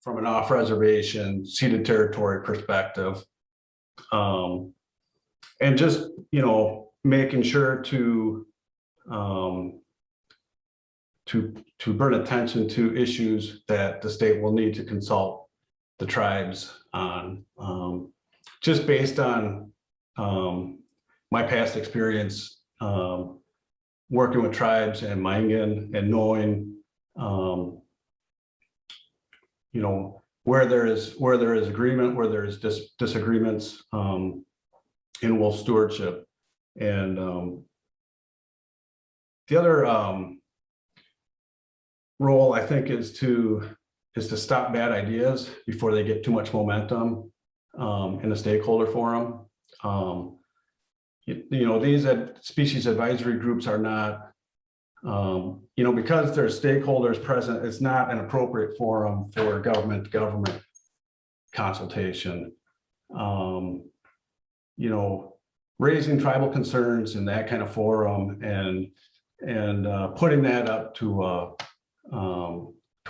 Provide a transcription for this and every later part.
from an off-reservation ceded territory perspective. And just, making sure to bring attention to issues that the state will need to consult the tribes on. Just based on my past experience working with tribes and Mingan and knowing, where there is agreement, where there is disagreements in wolf stewardship. And the other role, I think, is to stop bad ideas before they get too much momentum in a stakeholder forum. These species advisory groups are not, because there's stakeholders present, it's not an appropriate forum for government-to-government consultation. Raising tribal concerns in that kind of forum and putting that up to a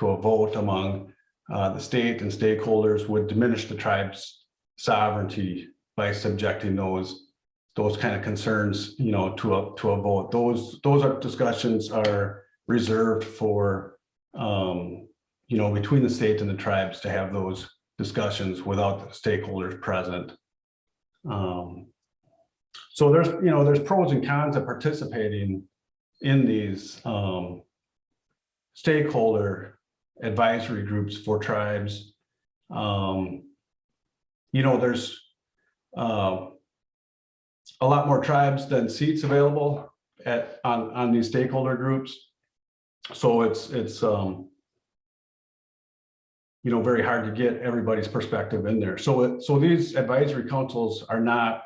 vote among the state and stakeholders would diminish the tribe's sovereignty by subjecting those kind of concerns, to a vote. Those discussions are reserved for, between the state and the tribes to have those discussions without the stakeholders present. So there's pros and cons of participating in these stakeholder advisory groups for tribes. There's a lot more tribes than seats available on these stakeholder groups. So it's very hard to get everybody's perspective in there. So these advisory councils are not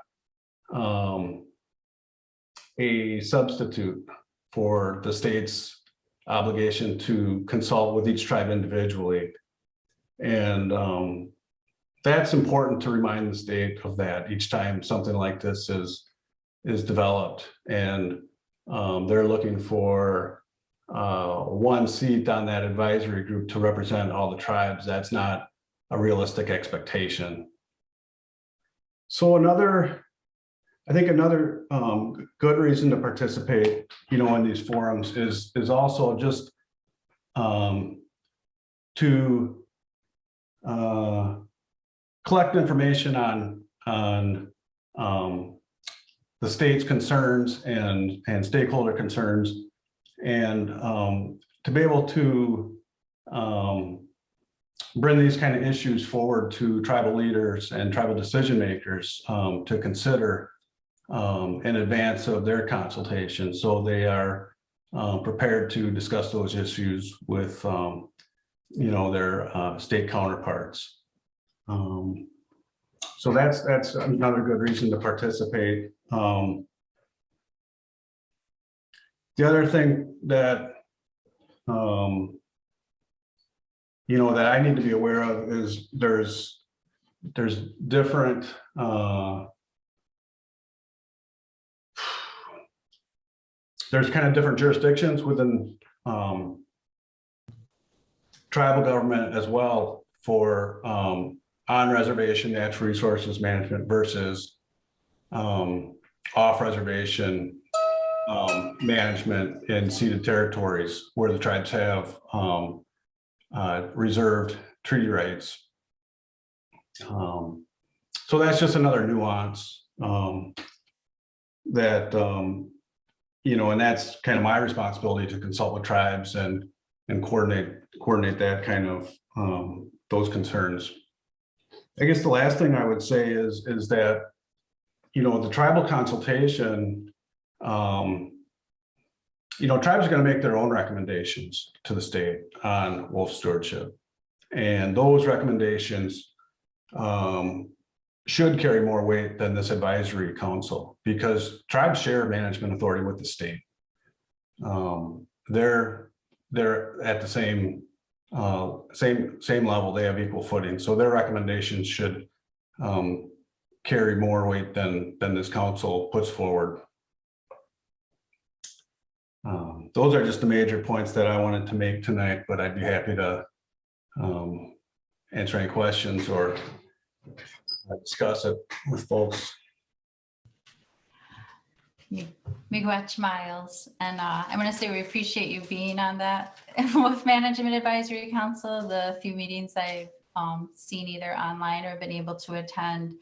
a substitute for the state's obligation to consult with each tribe individually. And that's important to remind the state of that each time something like this is developed. And they're looking for one seat on that advisory group to represent all the tribes. That's not a realistic expectation. So another good reason to participate, in these forums is also just to collect information on the state's concerns and stakeholder concerns, and to be able to bring these kind of issues forward to tribal leaders and tribal decision makers to consider in advance of their consultation, so they are prepared to discuss those issues with their state counterparts. So that's another good reason to participate. The other thing that that I need to be aware of is there's different there's kind of different jurisdictions within tribal government as well for on-reservation natural resources management versus off-reservation management in ceded territories where the tribes have reserved treaty rights. So that's just another nuance that and that's kind of my responsibility to consult with tribes and coordinate that kind of those concerns. I guess the last thing I would say is that the tribal consultation, tribes are going to make their own recommendations to the state on wolf stewardship, and those recommendations should carry more weight than this advisory council, because tribes share management authority with the state. They're at the same level. They have equal footing, so their recommendations should carry more weight than this council puts forward. Those are just the major points that I wanted to make tonight, but I'd be happy to answer any questions or discuss it with folks. Miigwech, Miles, and I want to say we appreciate you being on that Wolf Management Advisory Council. The few meetings I've seen either online or been able to attend,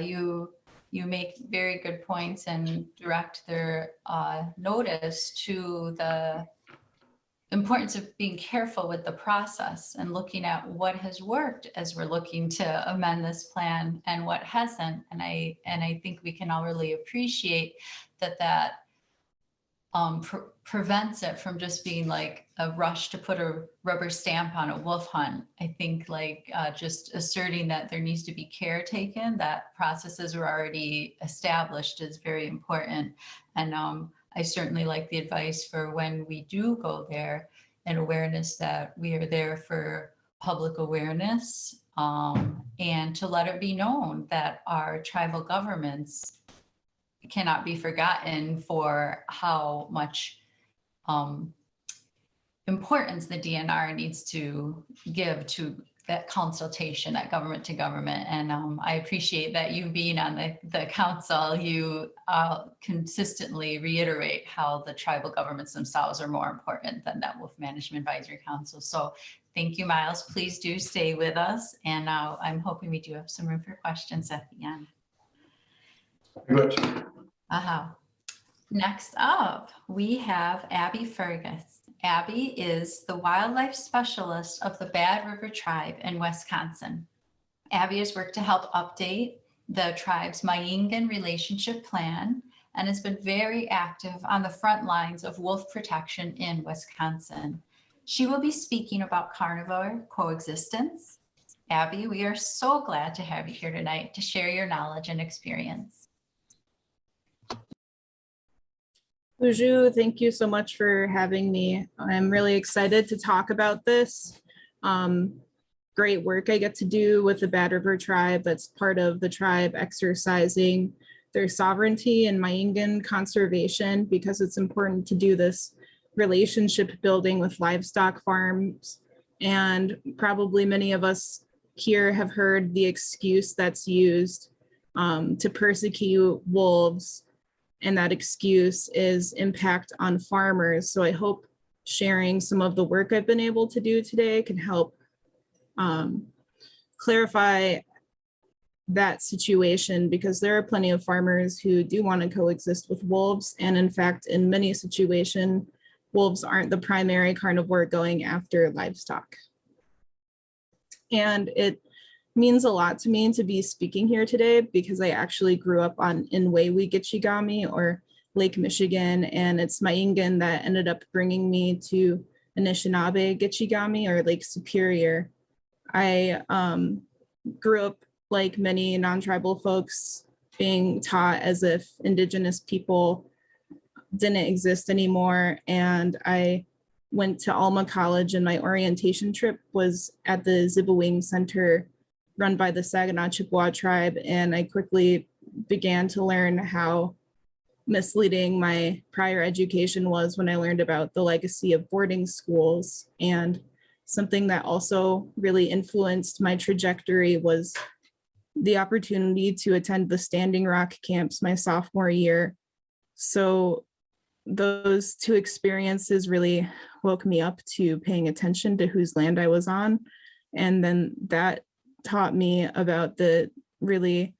you make very good points and direct their notice to the importance of being careful with the process and looking at what has worked as we're looking to amend this plan and what hasn't. And I think we can all really appreciate that prevents it from just being like a rush to put a rubber stamp on a wolf hunt. I think like just asserting that there needs to be care taken, that processes are already established is very important. And I certainly like the advice for when we do go there, and awareness that we are there for public awareness, and to let it be known that our tribal governments cannot be forgotten for how much importance the DNR needs to give to that consultation, that government to government. And I appreciate that you being on the council, you consistently reiterate how the tribal governments themselves are more important than that Wolf Management Advisory Council. So thank you, Miles. Please do stay with us. And now I'm hoping we do have some room for questions at the end. Good. Next up, we have Abby Fergus. Abby is the wildlife specialist of the Bad River Tribe in Wisconsin. Abby has worked to help update the tribe's Mayingan relationship plan and has been very active on the front lines of wolf protection in Wisconsin. She will be speaking about carnivore coexistence. Abby, we are so glad to have you here tonight to share your knowledge and experience. Bonjour, thank you so much for having me. I'm really excited to talk about this. Great work I get to do with the Bad River Tribe. That's part of the tribe exercising their sovereignty and Mayingan conservation, because it's important to do this relationship building with livestock farms. And probably many of us here have heard the excuse that's used to persecute wolves. And that excuse is impact on farmers. So I hope sharing some of the work I've been able to do today can help clarify that situation, because there are plenty of farmers who do want to coexist with wolves. And in fact, in many situations, wolves aren't the primary carnivore going after livestock. And it means a lot to me to be speaking here today, because I actually grew up in Waaseyaa or Lake Michigan, and it's Mayingan that ended up bringing me to Anishinaabek Gitchigami or Lake Superior. I grew up like many non-tribal folks, being taught as if Indigenous people didn't exist anymore. And I went to Alma College, and my orientation trip was at the Zibawing Center run by the Saginaw Chippewa tribe. And I quickly began to learn how misleading my prior education was when I learned about the legacy of boarding schools. And something that also really influenced my trajectory was the opportunity to attend the Standing Rock camps my sophomore year. So those two experiences really woke me up to paying attention to whose land I was on. And then that taught me about the really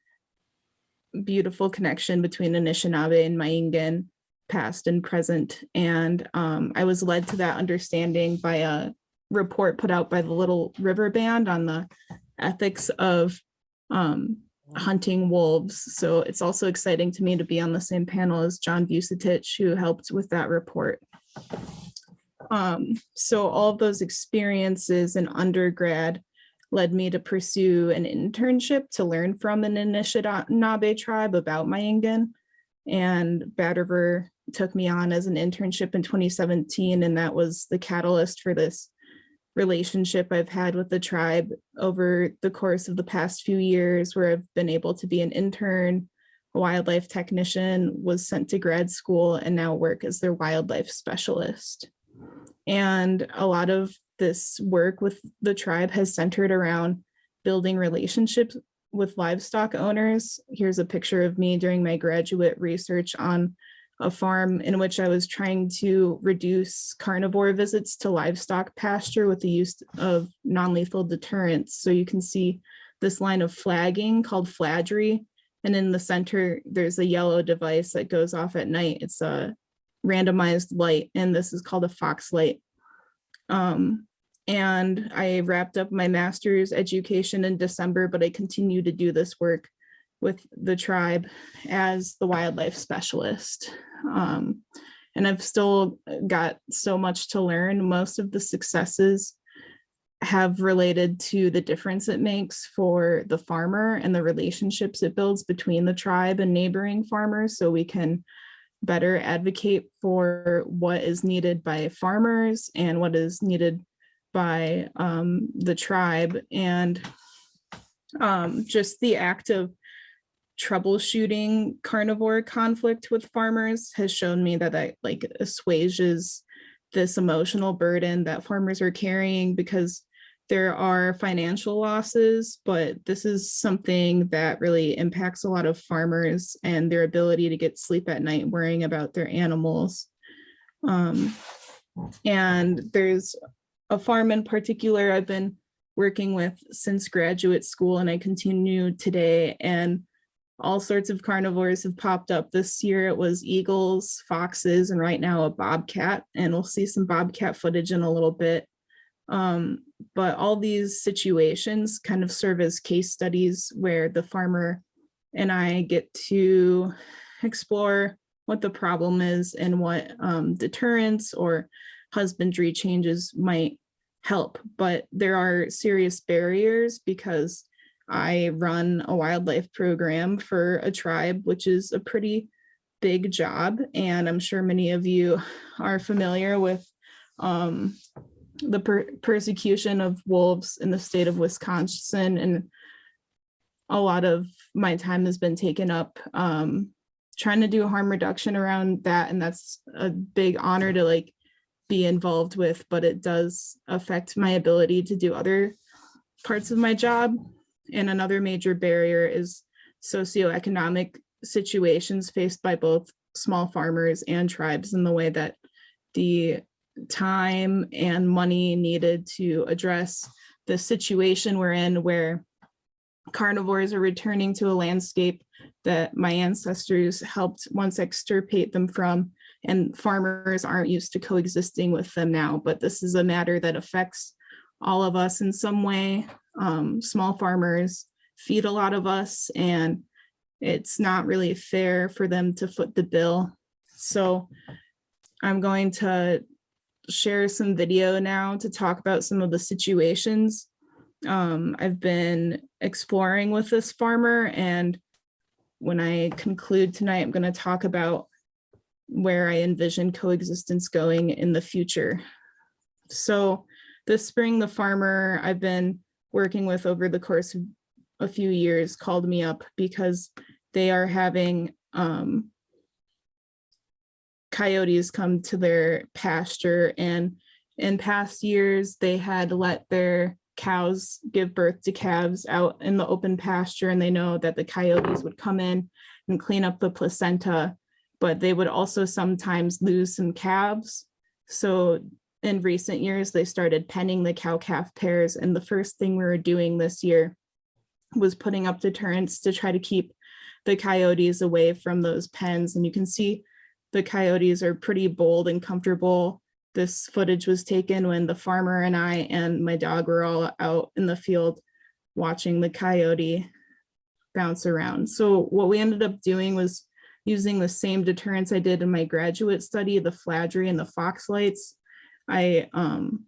beautiful connection between Anishinaabe and Mayingan, past and present. And I was led to that understanding by a report put out by the Little River Band on the ethics of hunting wolves. So it's also exciting to me to be on the same panel as John Vucetic, who helped with that report. So all of those experiences in undergrad led me to pursue an internship to learn from an Anishinaabe tribe about Mayingan. And Bad River took me on as an internship in 2017, and that was the catalyst for this relationship I've had with the tribe over the course of the past few years, where I've been able to be an intern, a wildlife technician, was sent to grad school, and now work as their wildlife specialist. And a lot of this work with the tribe has centered around building relationships with livestock owners. Here's a picture of me during my graduate research on a farm in which I was trying to reduce carnivore visits to livestock pasture with the use of non-lethal deterrents. So you can see this line of flagging called flaggery. And in the center, there's a yellow device that goes off at night. It's a randomized light, and this is called a Fox light. And I wrapped up my master's education in December, but I continue to do this work with the tribe as the wildlife specialist. And I've still got so much to learn. Most of the successes have related to the difference it makes for the farmer and the relationships it builds between the tribe and neighboring farmers, so we can better advocate for what is needed by farmers and what is needed by the tribe. And just the act of troubleshooting carnivore conflict with farmers has shown me that that like assuages this emotional burden that farmers are carrying, because there are financial losses, but this is something that really impacts a lot of farmers and their ability to get sleep at night worrying about their animals. And there's a farm in particular I've been working with since graduate school, and I continue today, and all sorts of carnivores have popped up. This year it was eagles, foxes, and right now a bobcat, and we'll see some bobcat footage in a little bit. But all these situations kind of serve as case studies where the farmer and I get to explore what the problem is and what deterrence or husbandry changes might help. But there are serious barriers because I run a wildlife program for a tribe, which is a pretty big job. And I'm sure many of you are familiar with the persecution of wolves in the state of Wisconsin. And a lot of my time has been taken up trying to do harm reduction around that. And that's a big honor to like be involved with, but it does affect my ability to do other parts of my job. And another major barrier is socioeconomic situations faced by both small farmers and tribes, in the way that the time and money needed to address the situation we're in, where carnivores are returning to a landscape that my ancestors helped once extirpate them from, and farmers aren't used to coexisting with them now. But this is a matter that affects all of us in some way. Small farmers feed a lot of us, and it's not really fair for them to foot the bill. So I'm going to share some video now to talk about some of the situations I've been exploring with this farmer. And when I conclude tonight, I'm going to talk about where I envision coexistence going in the future. So this spring, the farmer I've been working with over the course of a few years called me up because they are having coyotes come to their pasture, and in past years they had let their cows give birth to calves out in the open pasture, and they know that the coyotes would come in and clean up the placenta, but they would also sometimes lose some calves. So in recent years they started penning the cow-calf pairs, and the first thing we were doing this year was putting up deterrents to try to keep the coyotes away from those pens. And you can see the coyotes are pretty bold and comfortable. This footage was taken when the farmer and I and my dog were all out in the field watching the coyote bounce around. So what we ended up doing was using the same deterrents I did in my graduate study, the flaggery and the fox lights. I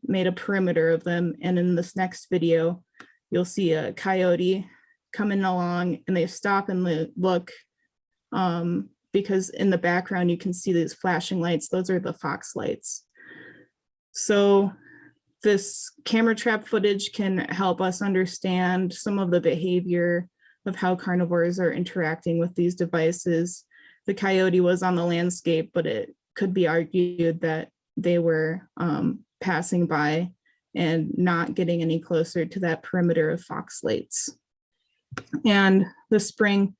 made a perimeter of them. And in this next video, you'll see a coyote coming along, and they stop and look, because in the background, you can see these flashing lights. Those are the fox lights. So this camera trap footage can help us understand some of the behavior of how carnivores are interacting with these devices. The coyote was on the landscape, but it could be argued that they were passing by and not getting any closer to that perimeter of fox slates. And the spring,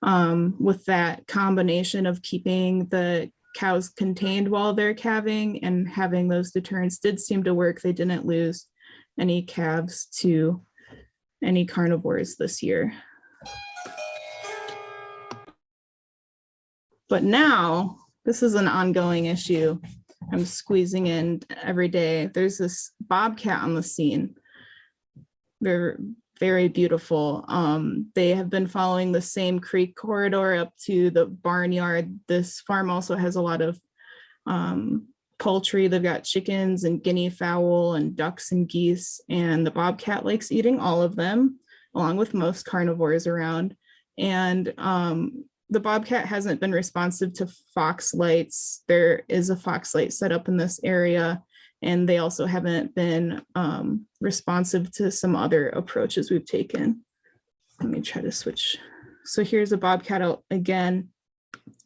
with that combination of keeping the cows contained while they're calving and having those deterrents did seem to work. They didn't lose any calves to any carnivores this year. But now this is an ongoing issue. I'm squeezing in every day. There's this bobcat on the scene. They're very beautiful. They have been following the same creek corridor up to the barnyard. This farm also has a lot of poultry. They've got chickens and guinea fowl and ducks and geese, and the bobcat likes eating all of them, along with most carnivores around. And the bobcat hasn't been responsive to fox lights. There is a fox light set up in this area, and they also haven't been responsive to some other approaches we've taken. Let me try to switch. So here's a bobcat out again,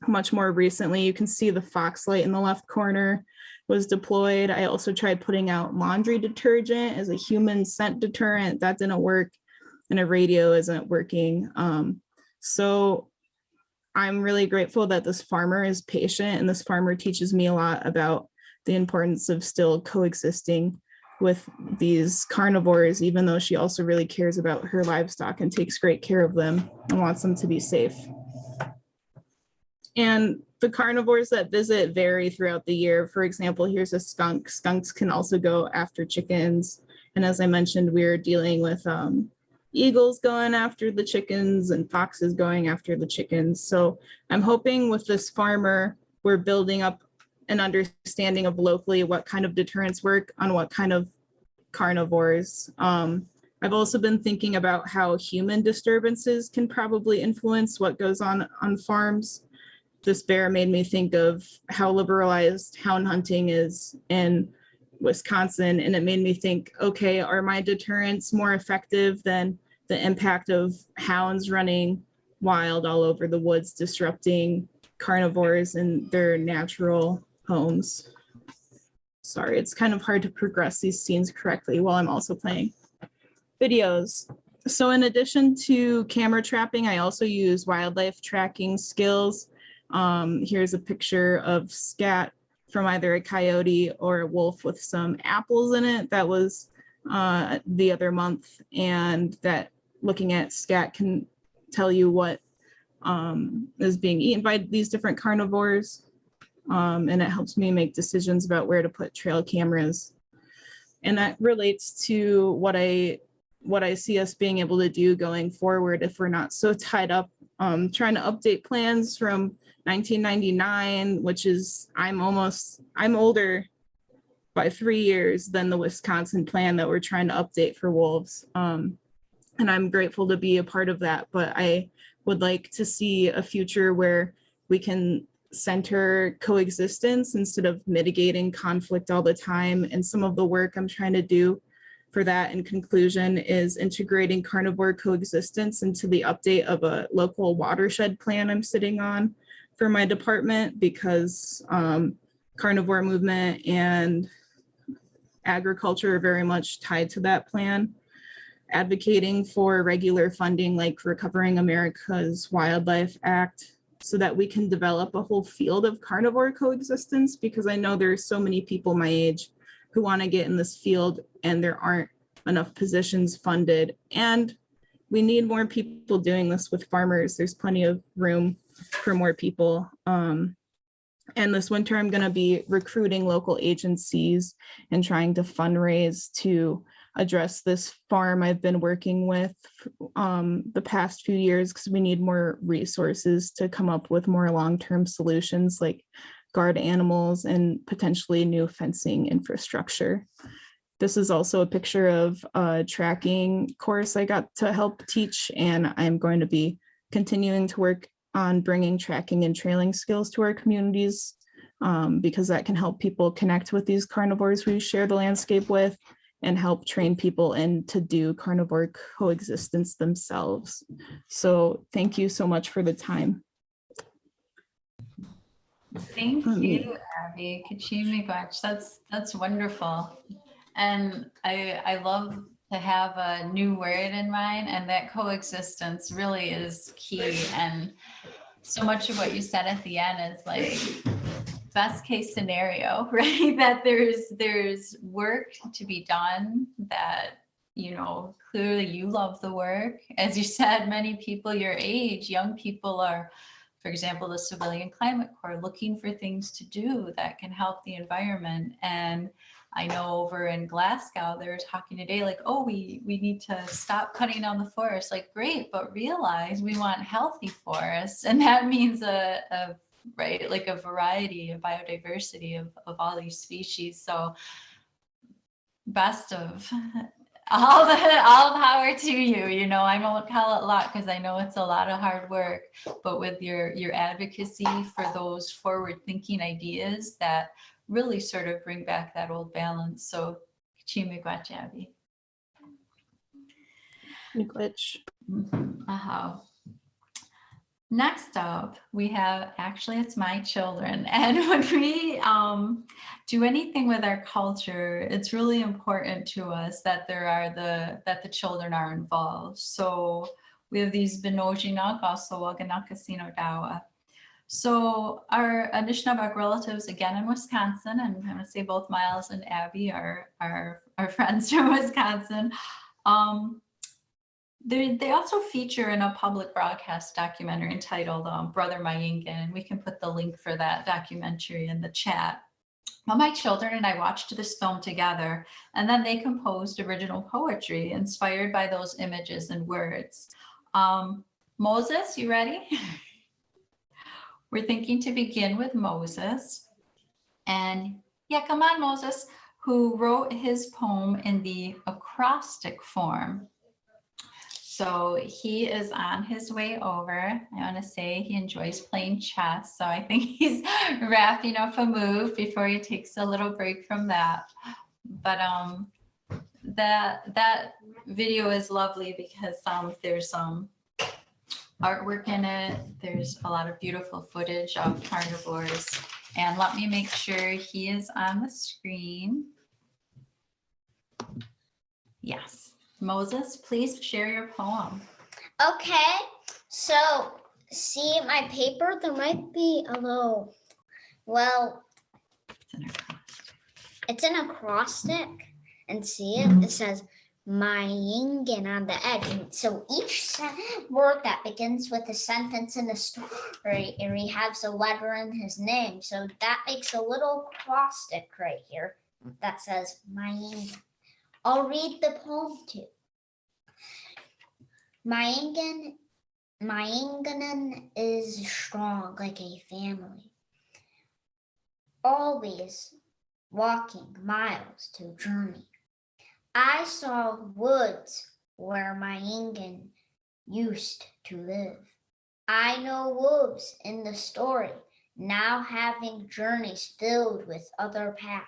much more recently. You can see the fox light in the left corner was deployed. I also tried putting out laundry detergent as a human scent deterrent. That didn't work, and a radio isn't working. So I'm really grateful that this farmer is patient, and this farmer teaches me a lot about the importance of still coexisting with these carnivores, even though she also really cares about her livestock and takes great care of them and wants them to be safe. And the carnivores that visit vary throughout the year. For example, here's a skunk. Skunks can also go after chickens. And as I mentioned, we're dealing with eagles going after the chickens and foxes going after the chickens. So I'm hoping with this farmer, we're building up an understanding of locally what kind of deterrents work on what kind of carnivores. I've also been thinking about how human disturbances can probably influence what goes on farms. This bear made me think of how liberalized hound hunting is in Wisconsin, and it made me think, okay, are my deterrents more effective than the impact of hounds running wild all over the woods, disrupting carnivores in their natural homes? Sorry, it's kind of hard to progress these scenes correctly while I'm also playing videos. So in addition to camera trapping, I also use wildlife tracking skills. Here's a picture of scat from either a coyote or a wolf with some apples in it. That was the other month, and that looking at scat can tell you what is being eaten by these different carnivores. And it helps me make decisions about where to put trail cameras. And that relates to what I see us being able to do going forward if we're not so tied up trying to update plans from 1999, which is, I'm older by 3 years than the Wisconsin plan that we're trying to update for wolves. And I'm grateful to be a part of that, but I would like to see a future where we can center coexistence instead of mitigating conflict all the time. And some of the work I'm trying to do for that in conclusion is integrating carnivore coexistence into the update of a local watershed plan I'm sitting on for my department, because carnivore movement and agriculture are very much tied to that plan. Advocating for regular funding like Recovering America's Wildlife Act, so that we can develop a whole field of carnivore coexistence, because I know there's so many people my age who want to get in this field and there aren't enough positions funded. And we need more people doing this with farmers. There's plenty of room for more people. And this winter, I'm going to be recruiting local agencies and trying to fundraise to address this farm I've been working with the past few years, because we need more resources to come up with more long-term solutions like guard animals and potentially new fencing infrastructure. This is also a picture of a tracking course I got to help teach, and I'm going to be continuing to work on bringing tracking and trailing skills to our communities, because that can help people connect with these carnivores we share the landscape with and help train people in to do carnivore coexistence themselves. So thank you so much for the time. Thank you, Abby. Kachimi Bach. That's wonderful. And I love to have a new word in mind, and that coexistence really is key. And so much of what you said at the end is like best case scenario, right? That there's work to be done, that, you know, clearly you love the work. As you said, many people your age, young people are, for example, the Civilian Climate Corps, looking for things to do that can help the environment. And I know over in Glasgow, they were talking today, like, oh, we need to stop cutting down the forest. Like, great, but realize we want healthy forests. And that means right, like a variety, a biodiversity of all these species. So best of all power to you. You know, I won't call it a lot because I know it's a lot of hard work, but with your advocacy for those forward thinking ideas that really sort of bring back that old balance. So Chimigwachabi. Nichole. Next up, we have, actually, it's my children. And when we do anything with our culture, it's really important to us that that the children are involved. So we have these Benojinok, also Waganakasino Dawa. So our Anishinaabek relatives, again in Wisconsin, and I'm going to say both Miles and Abby are friends from Wisconsin. They also feature in a public broadcast documentary entitled Brother Mayingan, and we can put the link for that documentary in the chat. Well, my children and I watched this film together, and then they composed original poetry inspired by those images and words. Moses, you ready? We're thinking to begin with Moses. And yeah, come on, Moses, who wrote his poem in the acrostic form. So he is on his way over. I want to say he enjoys playing chess. So I think he's wrapping up a move before he takes a little break from that. But that video is lovely because there's artwork in it. There's a lot of beautiful footage of carnivores. And let me make sure he is on the screen. Yes. Moses, please share your poem. Okay, so see my paper, there might be a little, well, it's an acrostic, and see it, it says Mayingan on the edge. And so each word that begins with a sentence in the story, and he has a letter in his name. So that makes a little acrostic right here that says Mayingan. I'll read the poem to you. Mayinganan is strong like a family, always walking miles to journey. I saw woods where Mayingan used to live. I know wolves in the story, now having journeys filled with other packs.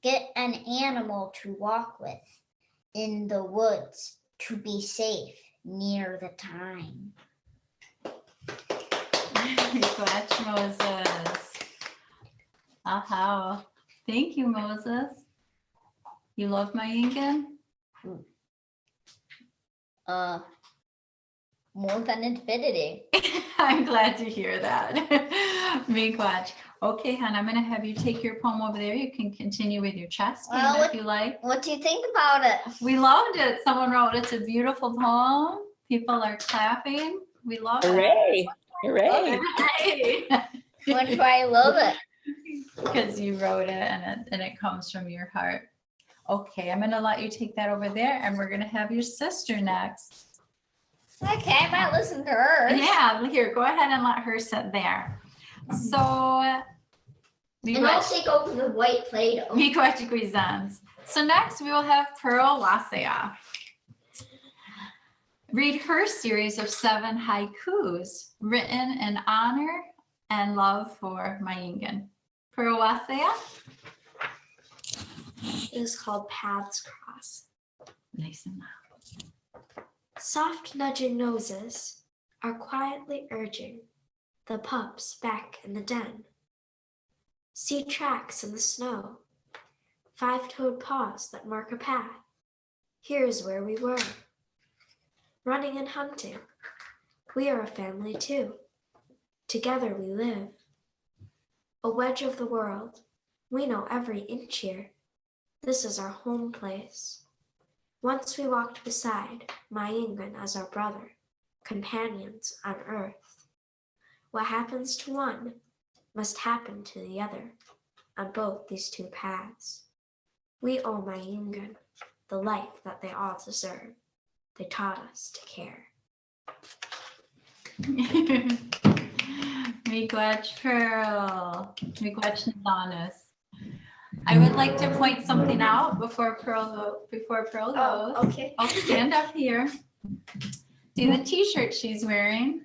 Get an animal to walk with in the woods to be safe near the time. Watch Moses. Aha. Thank you, Moses. You love Mayingan? More than infinity. I'm glad to hear that. Miigwech. Okay, hon, I'm going to have you take your poem over there. You can continue with your chess game if you like. What do you think about it? We loved it. Someone wrote it's a beautiful poem. People are clapping. We love Hooray! Hooray! it. Why do I love it? Because you wrote it and it comes from your heart. Okay, I'm going to let you take that over there, and we're going to have your sister next. Okay, I might listen to her. Yeah, here, go ahead and let her sit there. So, and I'll take over the white Play-Doh. So next we will have Pearl Waaseyaa read her series of 7 haikus written in honor and love for Mayingan. Pearl Waaseyaa. It is called Paths Cross. Nice and loud. Soft nudging noses are quietly urging the pups back in the den. See tracks in the snow, 5-toed paws that mark a path. Here's where we were. Running and hunting. We are a family too. Together we live. A wedge of the world. We know every inch here. This is our home place. Once we walked beside my Ingun as our brother, companions on earth. What happens to one must happen to the other on both these two paths. We owe my Ingun the life that they all deserve. They taught us to care. Miigwech Pearl. Miigwech Nadonis. I would like to point something out before Pearl goes. okay. I'll stand up here. See the t-shirt she's wearing?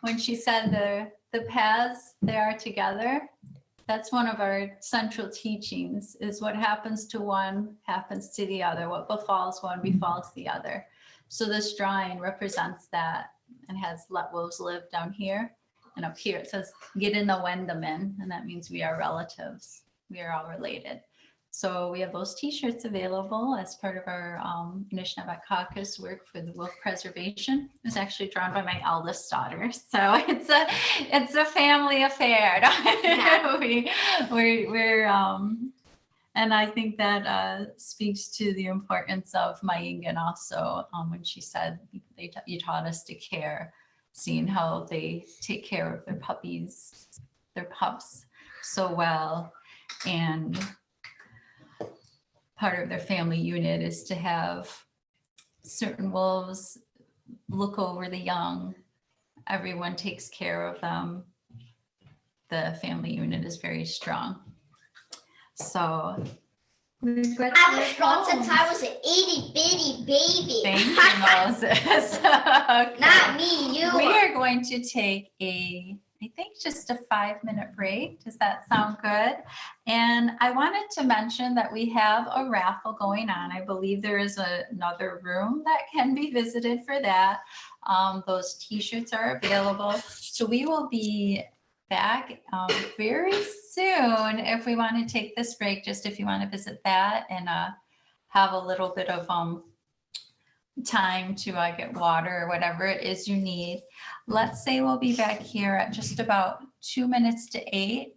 When she said the paths, they are together. That's one of our central teachings, is what happens to one happens to the other. What befalls one befalls the other. So this drawing represents that and has let wolves live down here. And up here it says, get in the Wendamin, and that means we are relatives. We are all related. So we have those t-shirts available as part of our Anishinaabek Caucus work for the wolf preservation. It was actually drawn by my eldest daughter. So it's a family affair. Yeah. we're and I think that speaks to the importance of Maing, also when she said you taught us to care, seeing how they take care of their puppies, their pups so well. And part of their family unit is to have certain wolves look over the young. Everyone takes care of them. The family unit is very strong. So I was strong since I was an itty bitty baby. thank you, Moses. Okay. Not me, you. We are going to take I think just a 5-minute break. Does that sound good? And I wanted to mention that we have a raffle going on. I believe there is another room that can be visited for that. Those t-shirts are available. So we will be back very soon if we want to take this break, just if you want to visit that and have a little bit of time to get water or whatever it is you need. Let's say we'll be back here at just about 2 minutes to 8.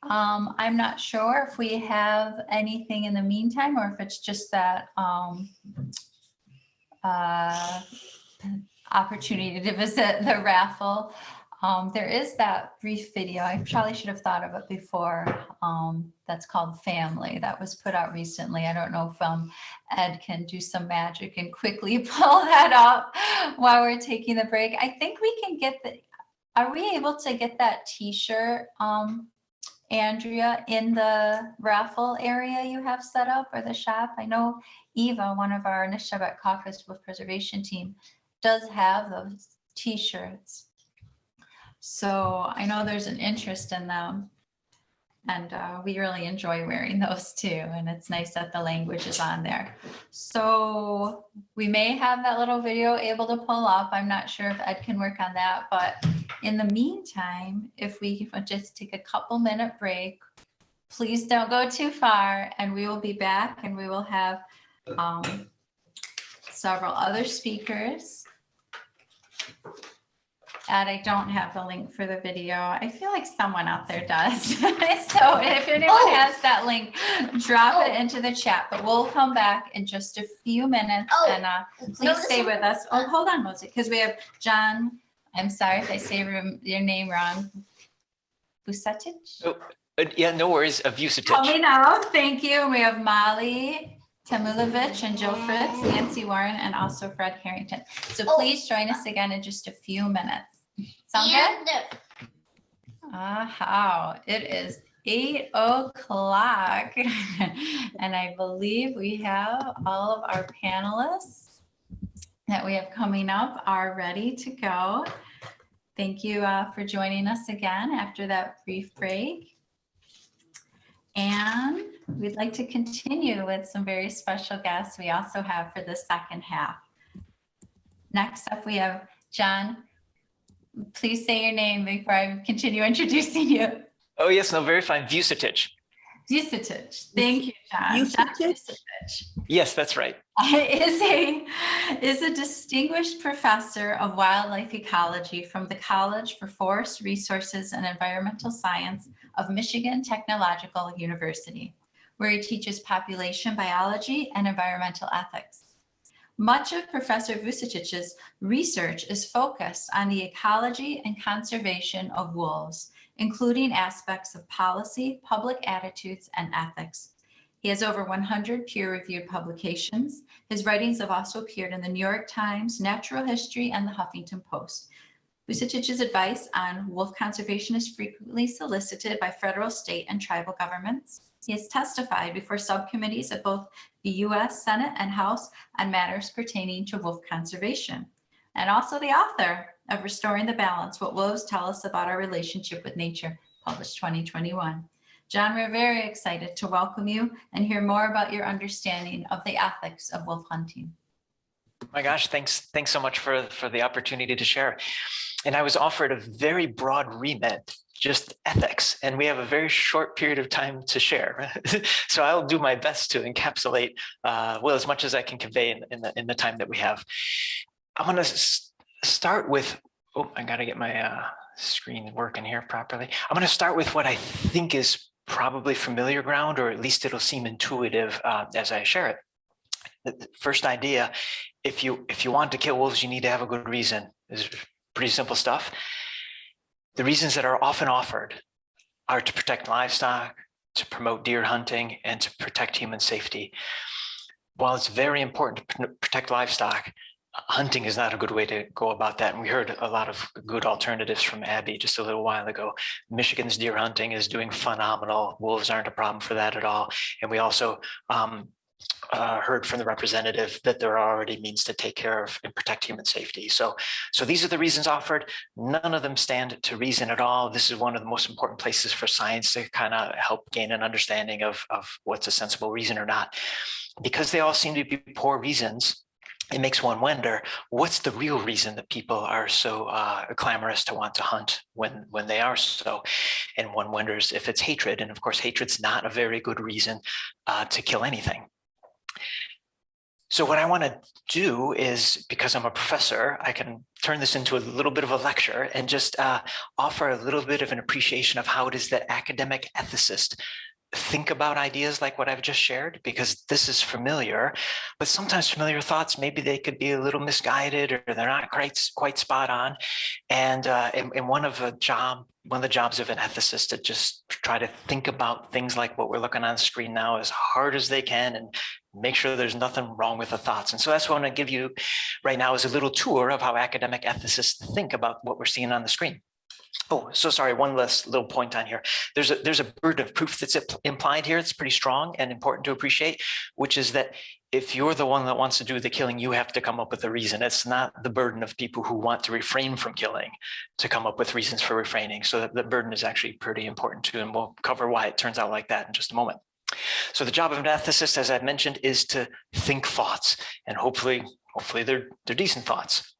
I'm not sure if we have anything in the meantime or if it's just that opportunity to visit the raffle. There is that brief video. I probably should have thought of it before. That's called Family. That was put out recently. I don't know if Ed can do some magic and quickly pull that up while we're taking the break. I think we can get are we able to get that t-shirt, Andrea, in the raffle area you have set up or the shop? I know Eva, one of our Anishinaabek Caucus Wolf Preservation team, does have those t-shirts. So I know there's an interest in them, and we really enjoy wearing those too. And it's nice that the language is on there. So we may have that little video able to pull up. I'm not sure if Ed can work on that, but in the meantime, if we can just take a couple-minute break, please don't go too far, and we will be back, and we will have several other speakers. And I don't have the link for the video. I feel like someone out there does. So if anyone has that link, drop it into the chat. But we'll come back in just a few minutes, and please stay with us. Oh, hold on, Mosey, because we have John. I'm sorry if I say your name wrong. Vucetic? Oh, yeah, no worries. Vucetic. Tell me now. Thank you. We have Molly, Tamulevich, and Jill Fritz, Nancy Warren, and also Fred Harrington. So please join us again in just a few minutes. Sound good? How it is 8 o'clock, and I believe we have all of our panelists that we have coming up are ready to go. Thank you for joining us again after that brief break. And we'd like to continue with some very special guests we also have for the second half. Next up, we have John. Please say your name before I continue introducing you. Oh, yes, no, very fine. Vucetic. Vucetic. Thank you, John. John Vucetic? Vucetic Yes, that's right. is a distinguished professor of wildlife ecology from the College for Forest Resources and Environmental Science of Michigan Technological University, where he teaches population biology and environmental ethics. Much of Professor Vucetic's research is focused on the ecology and conservation of wolves, including aspects of policy, public attitudes, and ethics. He has over 100 peer-reviewed publications. His writings have also appeared in the New York Times, Natural History, and the Huffington Post. Vucetic's advice on wolf conservation is frequently solicited by federal, state, and tribal governments. He has testified before subcommittees of both the U.S. Senate and House on matters pertaining to wolf conservation, and also the author of Restoring the Balance, What Wolves Tell Us About Our Relationship with Nature, published 2021. John, we're very excited to welcome you and hear more about your understanding of the ethics of wolf hunting. My gosh, thanks so much for the opportunity to share. And I was offered a very broad remit, just ethics, and we have a very short period of time to share. So I'll do my best to encapsulate well as much as I can convey in the time that we have. I want to start with, I got to get my screen working here properly. I'm going to start with what I think is probably familiar ground, or at least it'll seem intuitive as I share it. The first idea, if you want to kill wolves, you need to have a good reason. This is pretty simple stuff. The reasons that are often offered are to protect livestock, to promote deer hunting, and to protect human safety. While it's very important to protect livestock, hunting is not a good way to go about that. And we heard a lot of good alternatives from Abby just a little while ago. Michigan's deer hunting is doing phenomenal. Wolves aren't a problem for that at all. And we also heard from the representative that there are already means to take care of and protect human safety. So these are the reasons offered. None of them stand to reason at all. This is one of the most important places for science to kind of help gain an understanding of what's a sensible reason or not. Because they all seem to be poor reasons, it makes one wonder, what's the real reason that people are so clamorous to want to hunt when they are so? And one wonders if it's hatred. And of course, hatred's not a very good reason to kill anything. So what I want to do is, because I'm a professor, I can turn this into a little bit of a lecture and just offer a little bit of an appreciation of how it is that academic ethicists think about ideas like what I've just shared, because this is familiar, but sometimes familiar thoughts, maybe they could be a little misguided or they're not quite spot on. And one of the jobs of an ethicist to just try to think about things like what we're looking on the screen now as hard as they can and make sure there's nothing wrong with the thoughts. And so that's what I'm going to give you right now is a little tour of how academic ethicists think about what we're seeing on the screen. Oh, so sorry, one last little point on here. There's a burden of proof that's implied here. It's pretty strong and important to appreciate, which is that if you're the one that wants to do the killing, you have to come up with a reason. It's not the burden of people who want to refrain from killing to come up with reasons for refraining. So the burden is actually pretty important too, and we'll cover why it turns out like that in just a moment. So the job of an ethicist, as I've mentioned, is to think thoughts, and hopefully they're decent thoughts.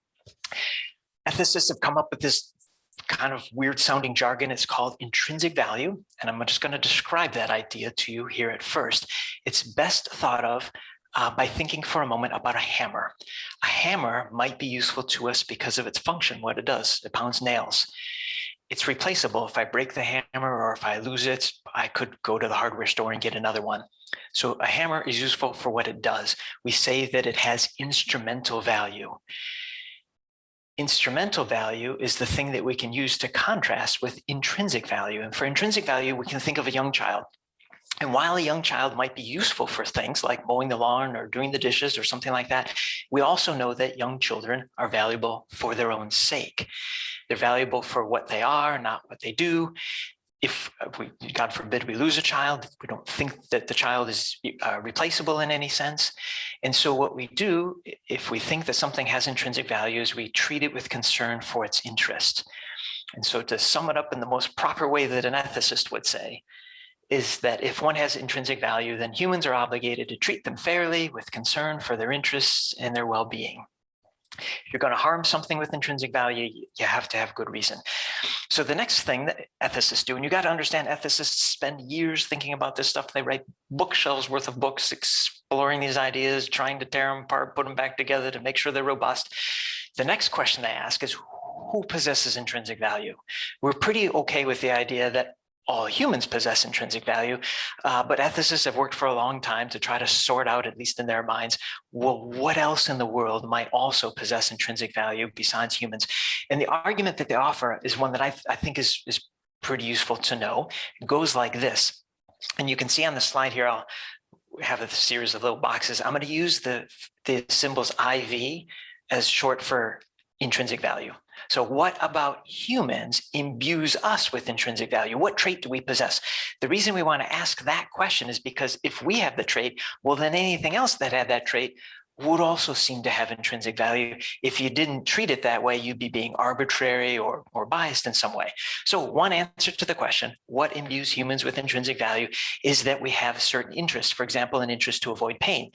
Ethicists have come up with this kind of weird sounding jargon. It's called intrinsic value. And I'm just going to describe that idea to you here at first. It's best thought of by thinking for a moment about a hammer. A hammer might be useful to us because of its function, what it does. It pounds nails. It's replaceable. If I break the hammer or if I lose it, I could go to the hardware store and get another one. So a hammer is useful for what it does. We say that it has instrumental value. Instrumental value is the thing that we can use to contrast with intrinsic value. And for intrinsic value, we can think of a young child. And while a young child might be useful for things like mowing the lawn or doing the dishes or something like that, we also know that young children are valuable for their own sake. They're valuable for what they are, not what they do. If we, God forbid, we lose a child, we don't think that the child is replaceable in any sense. And so what we do, if we think that something has intrinsic value, is we treat it with concern for its interest. And so to sum it up in the most proper way that an ethicist would say, is that if one has intrinsic value, then humans are obligated to treat them fairly with concern for their interests and their well-being. If you're going to harm something with intrinsic value, you have to have good reason. So the next thing that ethicists do, and you got to understand, ethicists spend years thinking about this stuff. They write bookshelves worth of books exploring these ideas, trying to tear them apart, put them back together to make sure they're robust. The next question they ask is, who possesses intrinsic value? We're pretty okay with the idea that all humans possess intrinsic value, but ethicists have worked for a long time to try to sort out, at least in their minds, well, what else in the world might also possess intrinsic value besides humans? And the argument that they offer is one that I think is pretty useful to know. It goes like this, and you can see on the slide here, I'll have a series of little boxes. I'm going to use the symbols IV as short for intrinsic value. So what about humans imbues us with intrinsic value? What trait do we possess? The reason we want to ask that question is because if we have the trait, well, then anything else that had that trait would also seem to have intrinsic value. If you didn't treat it that way, you'd be being arbitrary or biased in some way. So one answer to the question, what imbues humans with intrinsic value, is that we have certain interests, for example, an interest to avoid pain.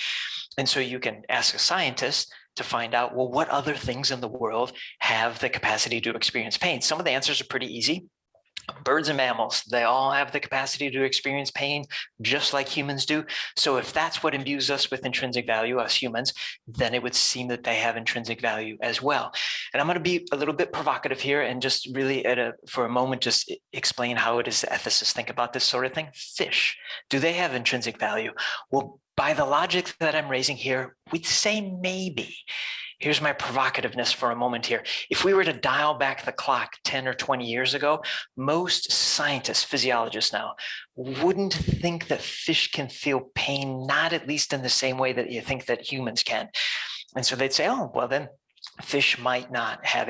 And so you can ask a scientist to find out, well, what other things in the world have the capacity to experience pain? Some of the answers are pretty easy. Birds and mammals, they all have the capacity to experience pain just like humans do. So if that's what imbues us with intrinsic value, us humans, then it would seem that they have intrinsic value as well. And I'm going to be a little bit provocative here and just really for a moment, just explain how it is that ethicists think about this sort of thing. Fish, do they have intrinsic value? Well, by the logic that I'm raising here, we'd say maybe. Here's my provocativeness for a moment here. If we were to dial back the clock 10 or 20 years ago, most scientists, physiologists now, wouldn't think that fish can feel pain, not at least in the same way that you think that humans can. And so they'd say, oh, well then, fish might not have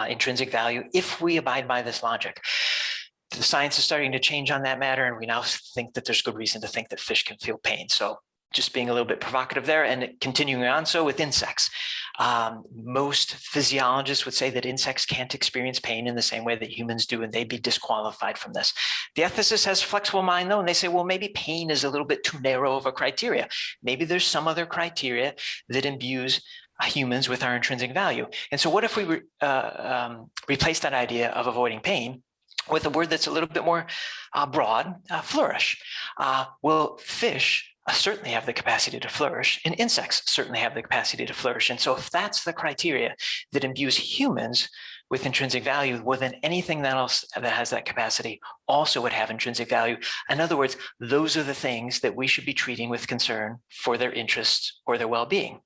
intrinsic value if we abide by this logic. The science is starting to change on that matter, and we now think that there's good reason to think that fish can feel pain. So just being a little bit provocative there, and continuing on. So with insects, most physiologists would say that insects can't experience pain in the same way that humans do, and they'd be disqualified from this. The ethicist has a flexible mind though, and they say, well, maybe pain is a little bit too narrow of a criteria. Maybe there's some other criteria that imbues humans with our intrinsic value. And so what if we replace that idea of avoiding pain with a word that's a little bit more broad, flourish? Well, fish certainly have the capacity to flourish, and insects certainly have the capacity to flourish. And so if that's the criteria that imbues humans with intrinsic value, well, then anything else that has that capacity also would have intrinsic value. In other words, those are the things that we should be treating with concern for their interests or their well-being.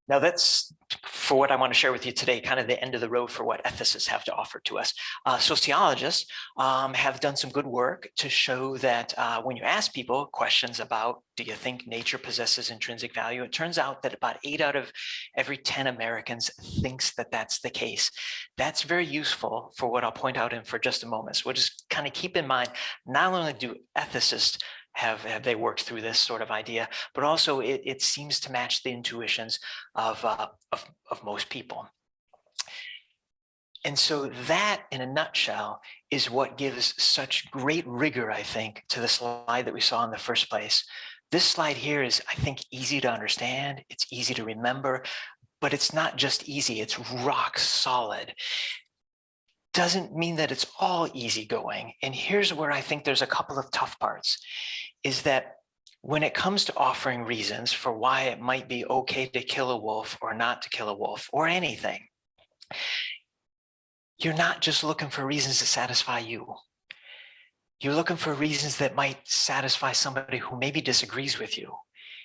Now that's, for what I want to share with you today, kind of the end of the road for what ethicists have to offer to us. Sociologists have done some good work to show that when you ask people questions about, do you think nature possesses intrinsic value? It turns out that about 8 out of every 10 Americans thinks that that's the case. That's very useful for what I'll point out in for just a moment. So we'll just kind of keep in mind, not only do ethicists have they worked through this sort of idea, but also it seems to match the intuitions of most people. And so that, in a nutshell, is what gives such great rigor, I think, to the slide that we saw in the first place. This slide here is, I think, easy to understand. It's easy to remember, but it's not just easy, it's rock solid. Doesn't mean that it's all easygoing. And here's where I think there's a couple of tough parts, is that when it comes to offering reasons for why it might be okay to kill a wolf or not to kill a wolf or anything, you're not just looking for reasons to satisfy you. You're looking for reasons that might satisfy somebody who maybe disagrees with you.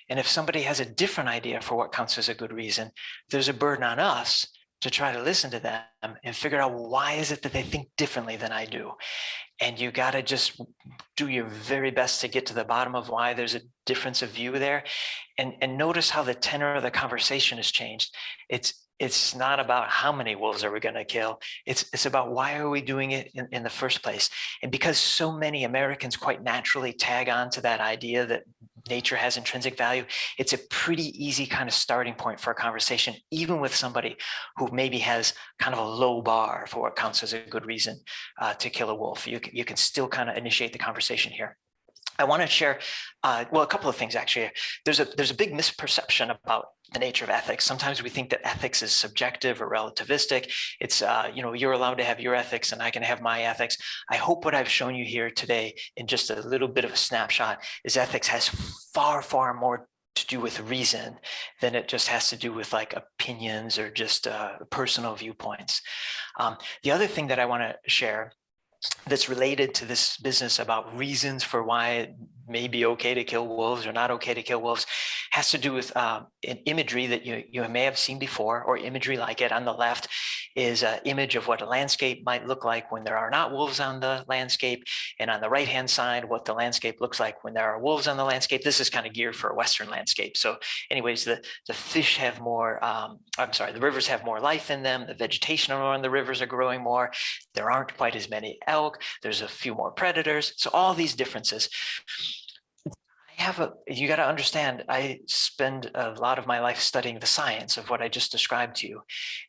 And if somebody has a different idea for what counts as a good reason, there's a burden on us to try to listen to them and figure out, why is it that they think differently than I do? And you got to just do your very best to get to the bottom of why there's a difference of view there. And notice how the tenor of the conversation has changed. It's not about how many wolves are we going to kill. It's about, why are we doing it in the first place? And because so many Americans quite naturally tag on to that idea that nature has intrinsic value, it's a pretty easy kind of starting point for a conversation, even with somebody who maybe has kind of a low bar for what counts as a good reason to kill a wolf. You can still kind of initiate the conversation here. I want to share, well, a couple of things actually. There's a big misperception about the nature of ethics. Sometimes we think that ethics is subjective or relativistic. It's, you're allowed to have your ethics and I can have my ethics. I hope what I've shown you here today in just a little bit of a snapshot is ethics has far, far more to do with reason than it just has to do with like opinions or just personal viewpoints. The other thing that I want to share that's related to this business about reasons for why it may be okay to kill wolves or not okay to kill wolves has to do with an imagery that you may have seen before, or imagery like it. On the left is an image of what a landscape might look like when there are not wolves on the landscape. And on the right-hand side, what the landscape looks like when there are wolves on the landscape. This is kind of geared for a Western landscape. So anyways, the fish have more, the rivers have more life in them. The vegetation around the rivers are growing more. There aren't quite as many elk. There's a few more predators. So all these differences. You got to understand, I spend a lot of my life studying the science of what I just described to you,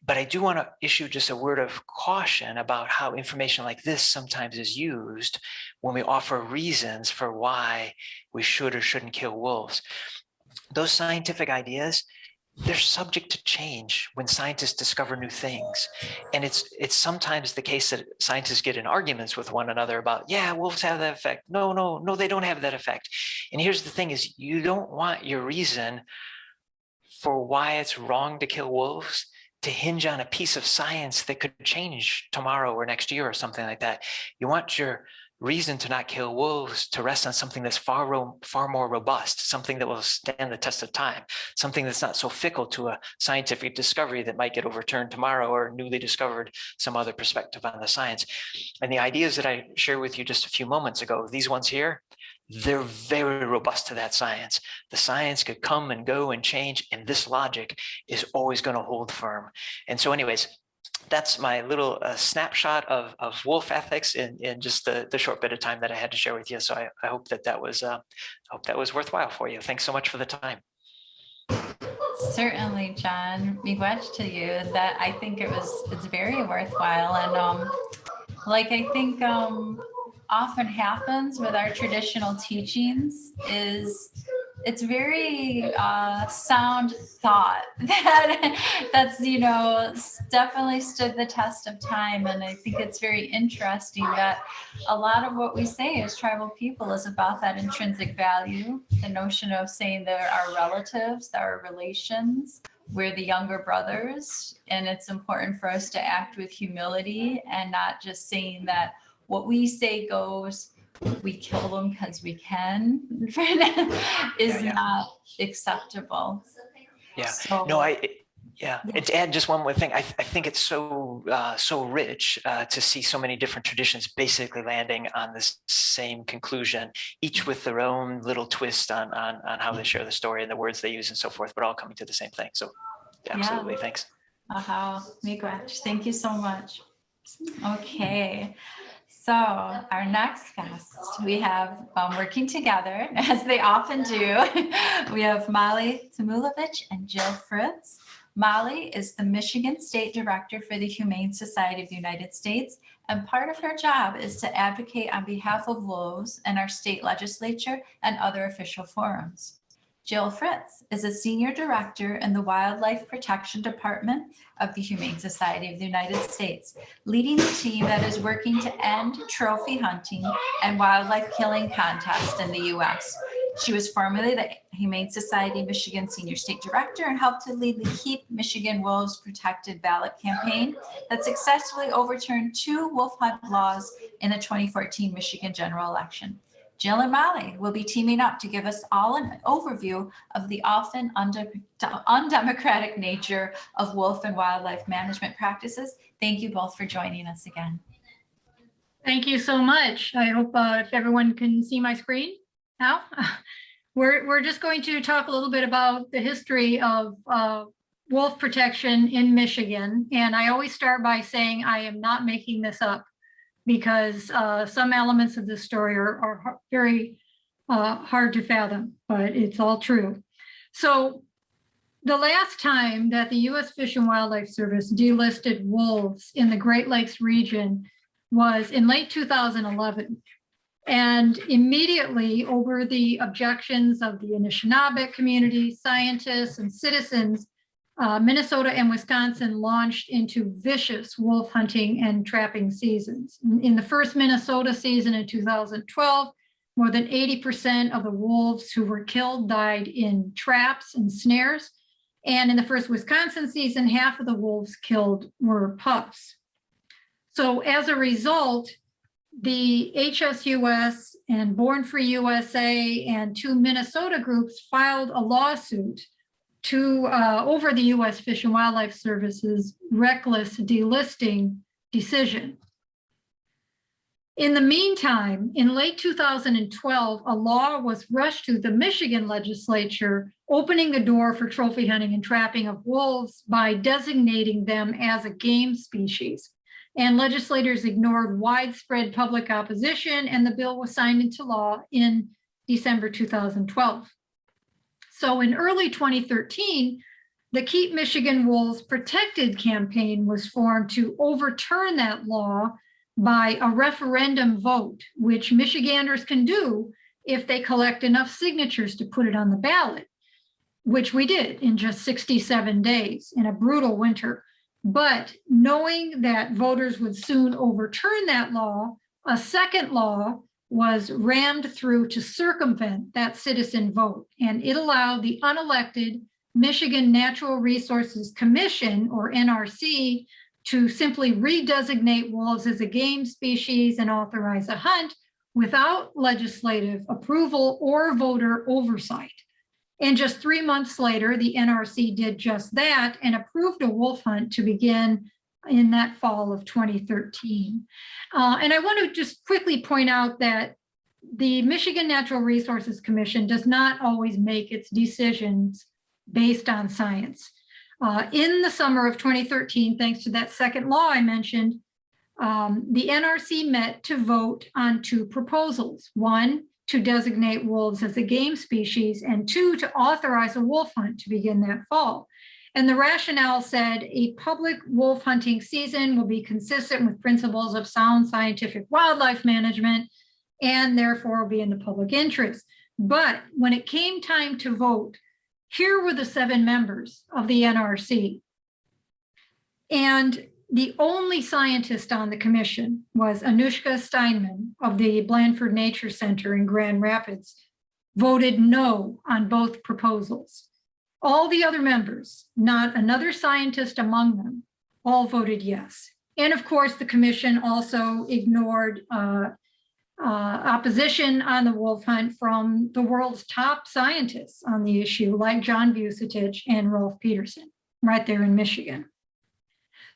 but I do want to issue just a word of caution about how information like this sometimes is used when we offer reasons for why we should or shouldn't kill wolves. Those scientific ideas, they're subject to change when scientists discover new things. And it's sometimes the case that scientists get in arguments with one another about, yeah, wolves have that effect. No, they don't have that effect. And here's the thing is, you don't want your reason for why it's wrong to kill wolves to hinge on a piece of science that could change tomorrow or next year or something like that. You want your reason to not kill wolves to rest on something that's far more robust, something that will stand the test of time, something that's not so fickle to a scientific discovery that might get overturned tomorrow or newly discovered some other perspective on the science. And the ideas that I shared with you just a few moments ago, these ones here, they're very robust to that science. The science could come and go and change, and this logic is always going to hold firm. And so anyways, that's my little snapshot of wolf ethics in just the short bit of time that I had to share with you. So I hope that was worthwhile for you. Thanks so much for the time. Certainly, John. Miigwech to you. That I think it's very worthwhile, and I think often happens with our traditional teachings is it's very sound thought that's definitely stood the test of time. And I think it's very interesting that a lot of what we say as tribal people is about that intrinsic value, the notion of saying there are relatives, there are relations, we're the younger brothers, and it's important for us to act with humility and not just saying that what we say goes, we kill them because we can, is not acceptable. Yeah. So, no, And to add just one more thing, I think it's so rich to see so many different traditions basically landing on this same conclusion, each with their own little twist on how they share the story and the words they use and so forth, but all coming to the same thing. So absolutely, thanks. Miigwech, thank you so much. Okay. So our next guest, we have working together, as they often do. We have Molly Tamulevich and Jill Fritz. Molly is the Michigan State Director for the Humane Society of the United States, and part of her job is to advocate on behalf of wolves in our state legislature and other official forums. Jill Fritz is a Senior Director in the Wildlife Protection Department of the Humane Society of the United States, leading the team that is working to end trophy hunting and wildlife killing contests in the U.S. She was formerly the Humane Society Michigan Senior State Director and helped to lead the Keep Michigan Wolves Protected ballot campaign that successfully overturned 2 wolf hunt laws in the 2014 Michigan general election. Jill and Molly will be teaming up to give us all an overview of the often undemocratic nature of wolf and wildlife management practices. Thank you both for joining us again. Thank you so much. I hope if everyone can see my screen now. We're just going to talk a little bit about the history of wolf protection in Michigan. And I always start by saying I am not making this up, because some elements of this story are very hard to fathom, but it's all true. So the last time that the U.S. Fish and Wildlife Service delisted wolves in the Great Lakes region was in late 2011. And immediately, over the objections of the Anishinaabek community, scientists, and citizens, Minnesota and Wisconsin launched into vicious wolf hunting and trapping seasons. In the first Minnesota season in 2012, more than 80% of the wolves who were killed died in traps and snares. And in the first Wisconsin season, half of the wolves killed were pups. So as a result, the HSUS and Born Free USA and 2 Minnesota groups filed a lawsuit to over the U.S. Fish and Wildlife Service's reckless delisting decision. In the meantime, in late 2012, a law was rushed to the Michigan legislature, opening the door for trophy hunting and trapping of wolves by designating them as a game species. And legislators ignored widespread public opposition, and the bill was signed into law in December 2012. So in early 2013, the Keep Michigan Wolves Protected campaign was formed to overturn that law by a referendum vote, which Michiganders can do if they collect enough signatures to put it on the ballot, which we did in just 67 days in a brutal winter. But knowing that voters would soon overturn that law, a second law was rammed through to circumvent that citizen vote. And it allowed the unelected Michigan Natural Resources Commission, or NRC, to simply redesignate wolves as a game species and authorize a hunt without legislative approval or voter oversight. And just 3 months later, the NRC did just that and approved a wolf hunt to begin in that fall of 2013. And I want to just quickly point out that the Michigan Natural Resources Commission does not always make its decisions based on science. In the summer of 2013, thanks to that second law I mentioned, the NRC met to vote on 2 proposals. 1, to designate wolves as a game species, and 2, to authorize a wolf hunt to begin that fall. And the rationale said a public wolf hunting season will be consistent with principles of sound scientific wildlife management and therefore will be in the public interest. But when it came time to vote, here were the 7 members of the NRC. And the only scientist on the commission was Anushka Steinman of the Blandford Nature Center in Grand Rapids, voted no on both proposals. All the other members, not another scientist among them, all voted yes. And of course, the commission also ignored opposition on the wolf hunt from the world's top scientists on the issue, like John Vucetic and Rolf Peterson, right there in Michigan.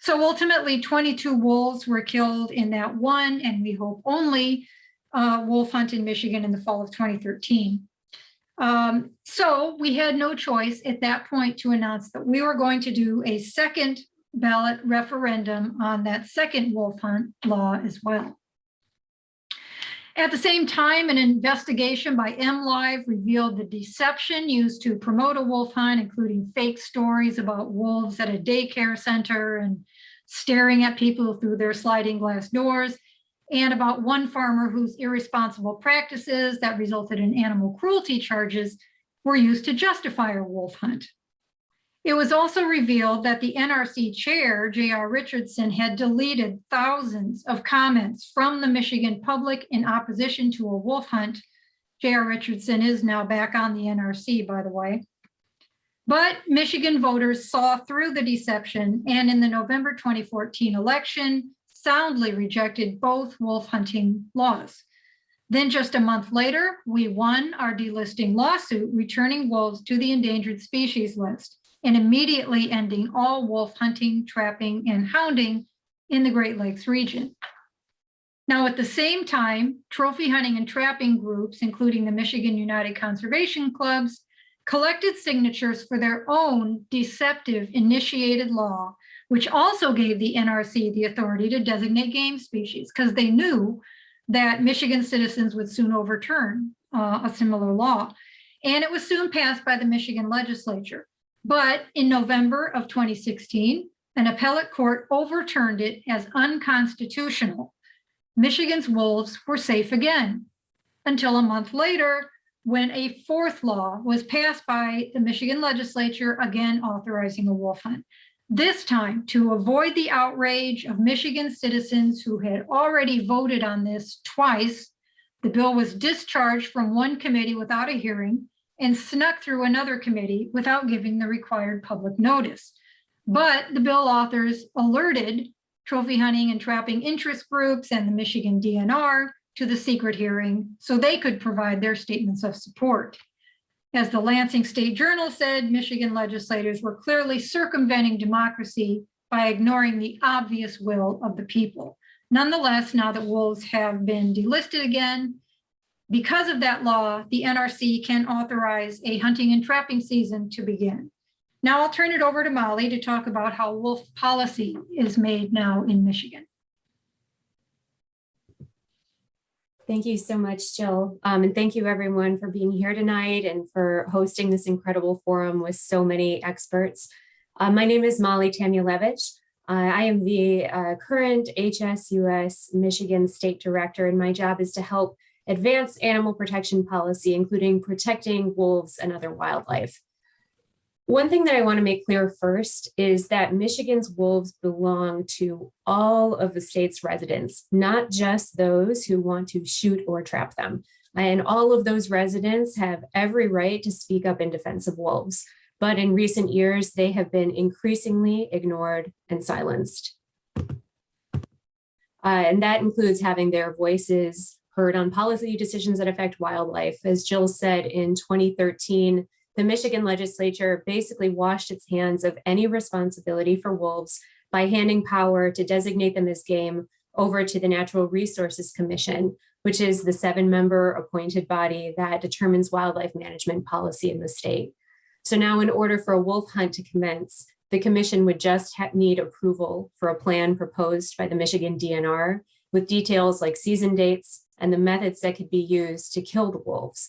So ultimately, 22 wolves were killed in that one, and we hope only, wolf hunt in Michigan in the fall of 2013. So we had no choice at that point to announce that we were going to do a second ballot referendum on that second wolf hunt law as well. At the same time, an investigation by MLive revealed the deception used to promote a wolf hunt, including fake stories about wolves at a daycare center and staring at people through their sliding glass doors, and about one farmer whose irresponsible practices that resulted in animal cruelty charges were used to justify a wolf hunt. It was also revealed that the NRC chair, J.R. Richardson, had deleted thousands of comments from the Michigan public in opposition to a wolf hunt. J.R. Richardson is now back on the NRC, by the way. But Michigan voters saw through the deception, and in the November 2014 election, soundly rejected both wolf hunting laws. Then just a month later, we won our delisting lawsuit, returning wolves to the endangered species list and immediately ending all wolf hunting, trapping, and hounding in the Great Lakes region. Now, at the same time, trophy hunting and trapping groups, including the Michigan United Conservation Clubs, collected signatures for their own deceptive initiated law, which also gave the NRC the authority to designate game species, because they knew that Michigan citizens would soon overturn a similar law. And it was soon passed by the Michigan legislature. But in November of 2016, an appellate court overturned it as unconstitutional. Michigan's wolves were safe again, until a month later, when a fourth law was passed by the Michigan legislature, again authorizing a wolf hunt. This time, to avoid the outrage of Michigan citizens who had already voted on this twice, the bill was discharged from one committee without a hearing and snuck through another committee without giving the required public notice. But the bill authors alerted trophy hunting and trapping interest groups and the Michigan DNR to the secret hearing so they could provide their statements of support. As the Lansing State Journal said, Michigan legislators were clearly circumventing democracy by ignoring the obvious will of the people. Nonetheless, now that wolves have been delisted again, because of that law, the NRC can authorize a hunting and trapping season to begin. Now I'll turn it over to Molly to talk about how wolf policy is made now in Michigan. Thank you so much, Jill. And thank you everyone for being here tonight and for hosting this incredible forum with so many experts. My name is Molly Tamulevich. I am the current HSUS Michigan State Director, and my job is to help advance animal protection policy, including protecting wolves and other wildlife. One thing that I want to make clear first is that Michigan's wolves belong to all of the state's residents, not just those who want to shoot or trap them. And all of those residents have every right to speak up in defense of wolves. But in recent years, they have been increasingly ignored and silenced. And that includes having their voices heard on policy decisions that affect wildlife. As Jill said, in 2013, the Michigan legislature basically washed its hands of any responsibility for wolves by handing power to designate them as game over to the Natural Resources Commission, which is the 7-member appointed body that determines wildlife management policy in the state. So now, in order for a wolf hunt to commence, the commission would just need approval for a plan proposed by the Michigan DNR with details like season dates and the methods that could be used to kill the wolves.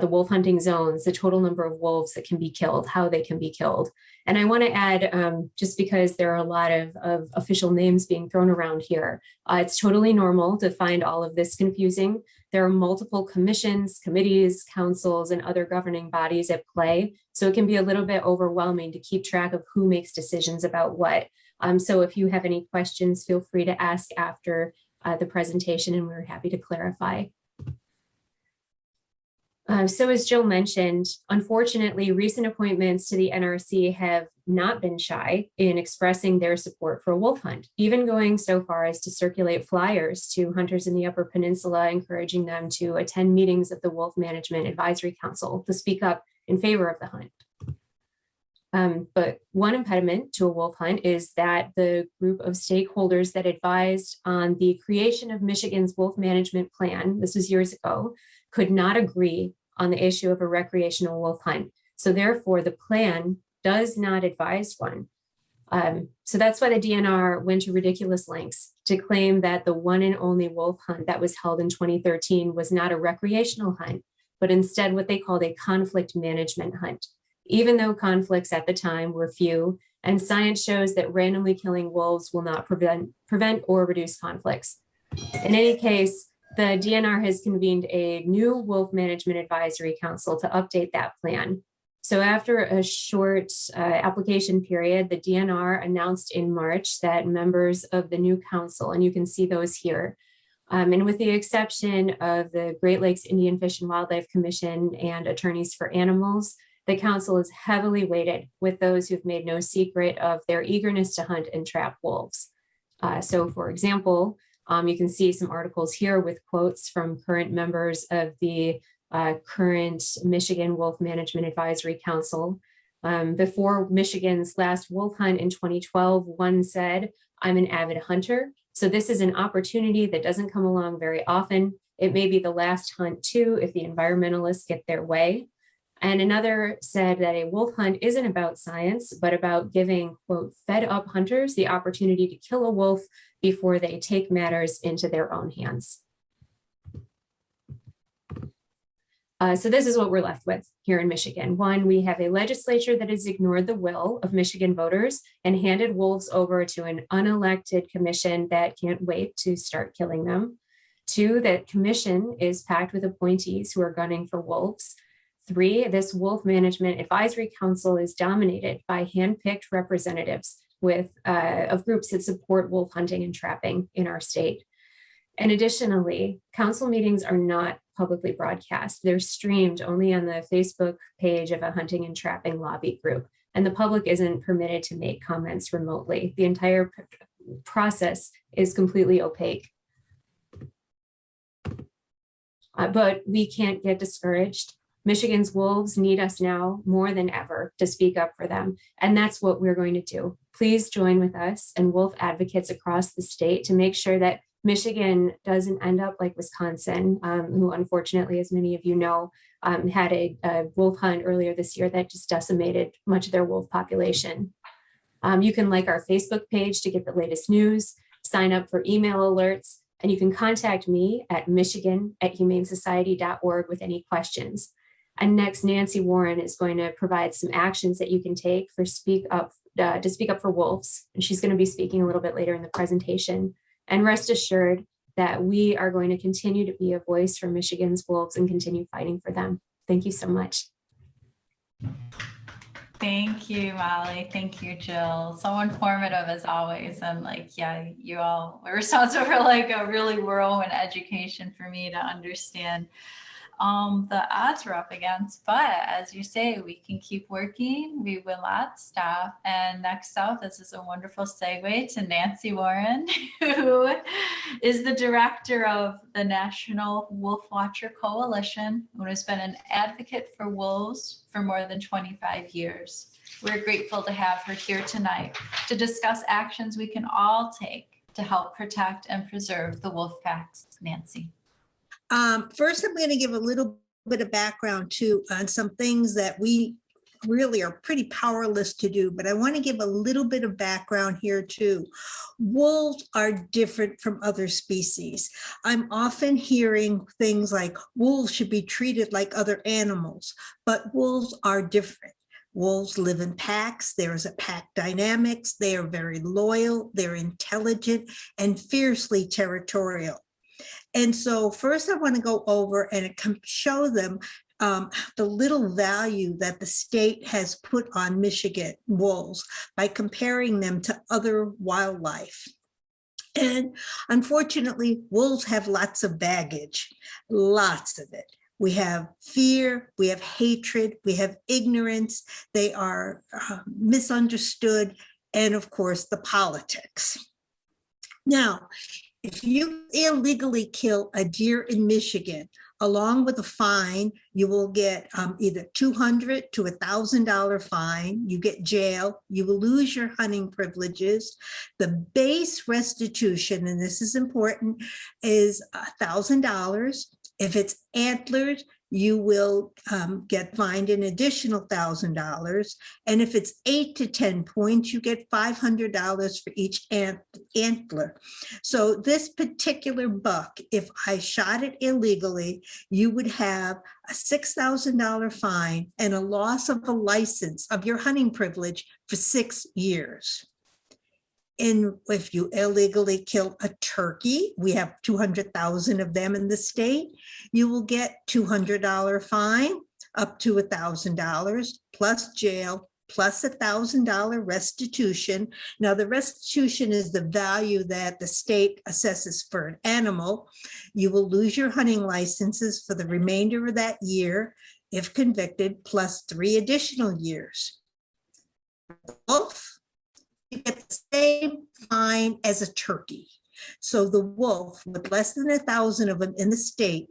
The wolf hunting zones, the total number of wolves that can be killed, how they can be killed. And I want to add, just because there are a lot of official names being thrown around here, it's totally normal to find all of this confusing. There are multiple commissions, committees, councils, and other governing bodies at play. So it can be a little bit overwhelming to keep track of who makes decisions about what. So if you have any questions, feel free to ask after the presentation, and we're happy to clarify. So as Jill mentioned, unfortunately, recent appointments to the NRC have not been shy in expressing their support for a wolf hunt, even going so far as to circulate flyers to hunters in the Upper Peninsula, encouraging them to attend meetings of the Wolf Management Advisory Council to speak up in favor of the hunt. But one impediment to a wolf hunt is that the group of stakeholders that advised on the creation of Michigan's wolf management plan, this was years ago, could not agree on the issue of a recreational wolf hunt. So therefore, the plan does not advise one. So that's why the DNR went to ridiculous lengths to claim that the one and only wolf hunt that was held in 2013 was not a recreational hunt, but instead what they called a conflict management hunt, even though conflicts at the time were few, and science shows that randomly killing wolves will not prevent or reduce conflicts. In any case, the DNR has convened a new Wolf Management Advisory Council to update that plan. So after a short application period, the DNR announced in March that members of the new council, and you can see those here, and with the exception of the Great Lakes Indian Fish and Wildlife Commission and attorneys for animals, the council is heavily weighted with those who've made no secret of their eagerness to hunt and trap wolves. So for example, you can see some articles here with quotes from current members of the current Michigan Wolf Management Advisory Council. Before Michigan's last wolf hunt in 2012, one said, "I'm an avid hunter, so this is an opportunity that doesn't come along very often. It may be the last hunt too if the environmentalists get their way." And another said that a wolf hunt isn't about science, but about giving, quote, fed up hunters the opportunity to kill a wolf before they take matters into their own hands. So this is what we're left with here in Michigan. One, we have a legislature that has ignored the will of Michigan voters and handed wolves over to an unelected commission that can't wait to start killing them. 2, that commission is packed with appointees who are gunning for wolves. 3, this Wolf Management Advisory Council is dominated by handpicked representatives of groups that support wolf hunting and trapping in our state. And additionally, council meetings are not publicly broadcast. They're streamed only on the Facebook page of a hunting and trapping lobby group, and the public isn't permitted to make comments remotely. The entire process is completely opaque. But we can't get discouraged. Michigan's wolves need us now more than ever to speak up for them. And that's what we're going to do. Please join with us and wolf advocates across the state to make sure that Michigan doesn't end up like Wisconsin, who unfortunately, as many of you know, had a wolf hunt earlier this year that just decimated much of their wolf population. You can like our Facebook page to get the latest news, sign up for email alerts, and you can contact me at michigan@humanesociety.org with any questions. And next, Nancy Warren is going to provide some actions that you can take to speak up for wolves. And she's going to be speaking a little bit later in the presentation. And rest assured that we are going to continue to be a voice for Michigan's wolves and continue fighting for them. Thank you so much. Thank you, Molly. Thank you, Jill. So informative as always. And like, yeah, you all were responsible for like a really whirlwind education for me to understand the odds we're up against. But as you say, we can keep working. We will not stop. And next up, this is a wonderful segue to Nancy Warren, who is the director of the National Wolf Watcher Coalition, who has been an advocate for wolves for more than 25 years. We're grateful to have her here tonight to discuss actions we can all take to help protect and preserve the wolf packs. Nancy. First, I'm going to give a little bit of background too on some things that we really are pretty powerless to do, but I want to give a little bit of background here too. Wolves are different from other species. I'm often hearing things like wolves should be treated like other animals, but wolves are different. Wolves live in packs. There is a pack dynamics. They are very loyal, they're intelligent, and fiercely territorial. And so first I want to go over and show them the little value that the state has put on Michigan wolves by comparing them to other wildlife. And unfortunately, wolves have lots of baggage, lots of it. We have fear, we have hatred, we have ignorance, they are misunderstood, and of course, the politics. Now, if you illegally kill a deer in Michigan, along with a fine, you will get either $200 to $1,000 fine, you get jail, you will lose your hunting privileges. The base restitution, and this is important, is $1,000. If it's antlered, you will get fined an additional $1,000. And if it's 8 to 10 points, you get $500 for each antler. So this particular buck, if I shot it illegally, you would have a $6,000 fine and a loss of a license of your hunting privilege for 6 years. And if you illegally kill a turkey, we have 200,000 of them in the state, you will get $200 fine, up to $1,000, plus jail, plus $1,000 restitution. Now the restitution is the value that the state assesses for an animal. You will lose your hunting licenses for the remainder of that year, if convicted, plus 3 additional years. Wolf, you get the same fine as a turkey. So the wolf, with less than 1,000 of them in the state,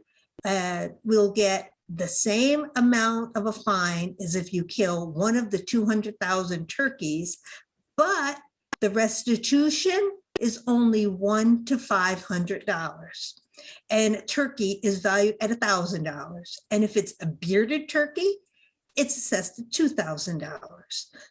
will get the same amount of a fine as if you kill one of the 200,000 turkeys, but the restitution is only $100 to $500. And a turkey is valued at $1,000. And if it's a bearded turkey, it's assessed at $2,000.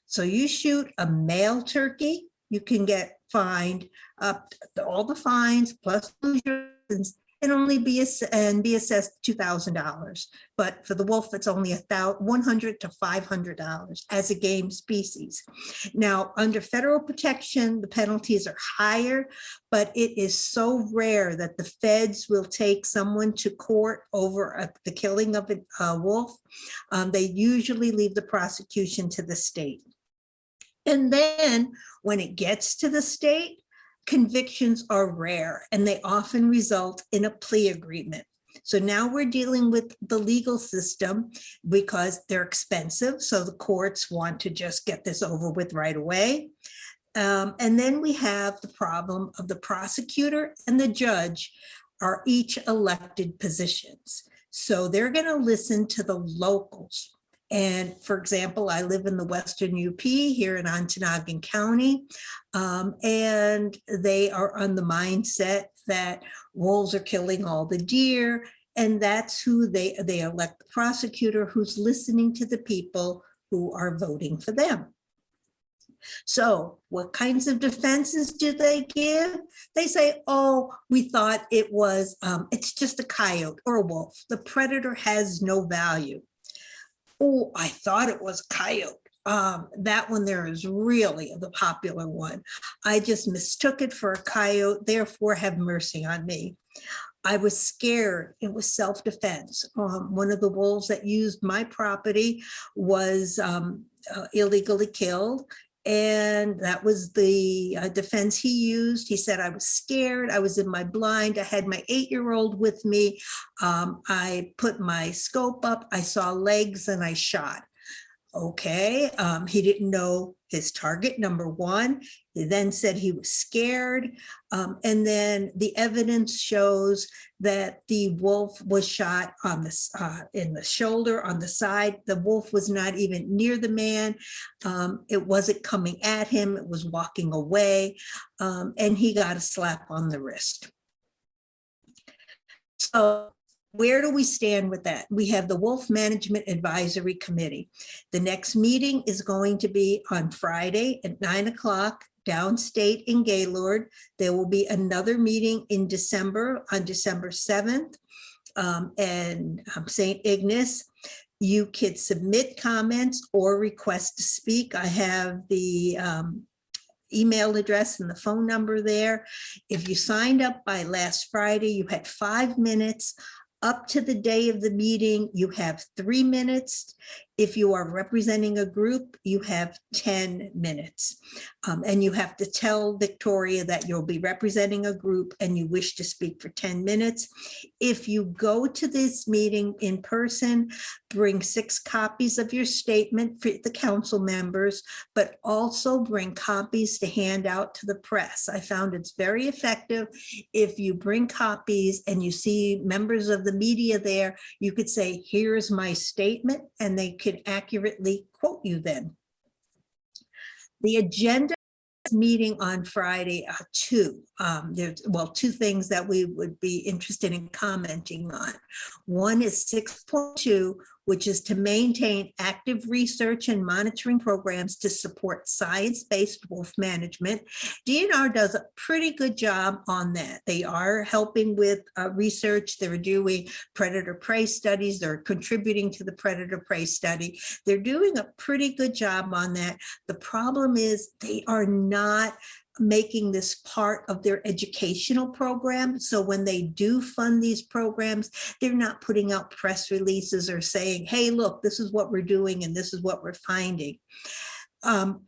So you shoot a male turkey, you can get fined up to all the fines plus lose your license and only be assessed $2,000. But for the wolf, it's only $100 to $500 as a game species. Now, under federal protection, the penalties are higher, but it is so rare that the feds will take someone to court over the killing of a wolf. They usually leave the prosecution to the state. And then when it gets to the state, convictions are rare and they often result in a plea agreement. So now we're dealing with the legal system because they're expensive. So the courts want to just get this over with right away. And then we have the problem of the prosecutor and the judge are each elected positions. So they're going to listen to the locals. And for example, I live in the Western UP here in Ontonagon County, and they are on the mindset that wolves are killing all the deer. And that's who they elect the prosecutor who's listening to the people who are voting for them. So what kinds of defenses do they give? They say, oh, we thought it was, it's just a coyote or a wolf. The predator has no value. Oh, I thought it was coyote. That one there is really the popular one. I just mistook it for a coyote, therefore have mercy on me. I was scared. It was self-defense. One of the wolves that used my property was illegally killed. And that was the defense he used. He said, I was scared. I was in my blind. I had my 8-year-old with me. I put my scope up. I saw legs and I shot. Okay. He didn't know his target, number one. He then said he was scared. And then the evidence shows that the wolf was shot on the in the shoulder, on the side. The wolf was not even near the man. It wasn't coming at him. It was walking away. And he got a slap on the wrist. So where do we stand with that? We have the Wolf Management Advisory Committee. The next meeting is going to be on Friday at 9 o'clock downstate in Gaylord. There will be another meeting in December, on December 7th, and St. Ignace. You could submit comments or request to speak. I have the email address and the phone number there. If you signed up by last Friday, you had 5 minutes. Up to the day of the meeting, you have 3 minutes. If you are representing a group, you have 10 minutes. And you have to tell Victoria that you'll be representing a group and you wish to speak for 10 minutes. If you go to this meeting in person, bring 6 copies of your statement for the council members, but also bring copies to hand out to the press. I found it's very effective. If you bring copies and you see members of the media there, you could say, here's my statement, and they could accurately quote you then. The agenda meeting on Friday are 2. There's, well, 2 things that we would be interested in commenting on. One is 6.2, which is to maintain active research and monitoring programs to support science-based wolf management. DNR does a pretty good job on that. They are helping with research. They're doing predator-prey studies. They're contributing to the predator-prey study. They're doing a pretty good job on that. The problem is they are not making this part of their educational program. So when they do fund these programs, they're not putting out press releases or saying, hey, look, this is what we're doing and this is what we're finding.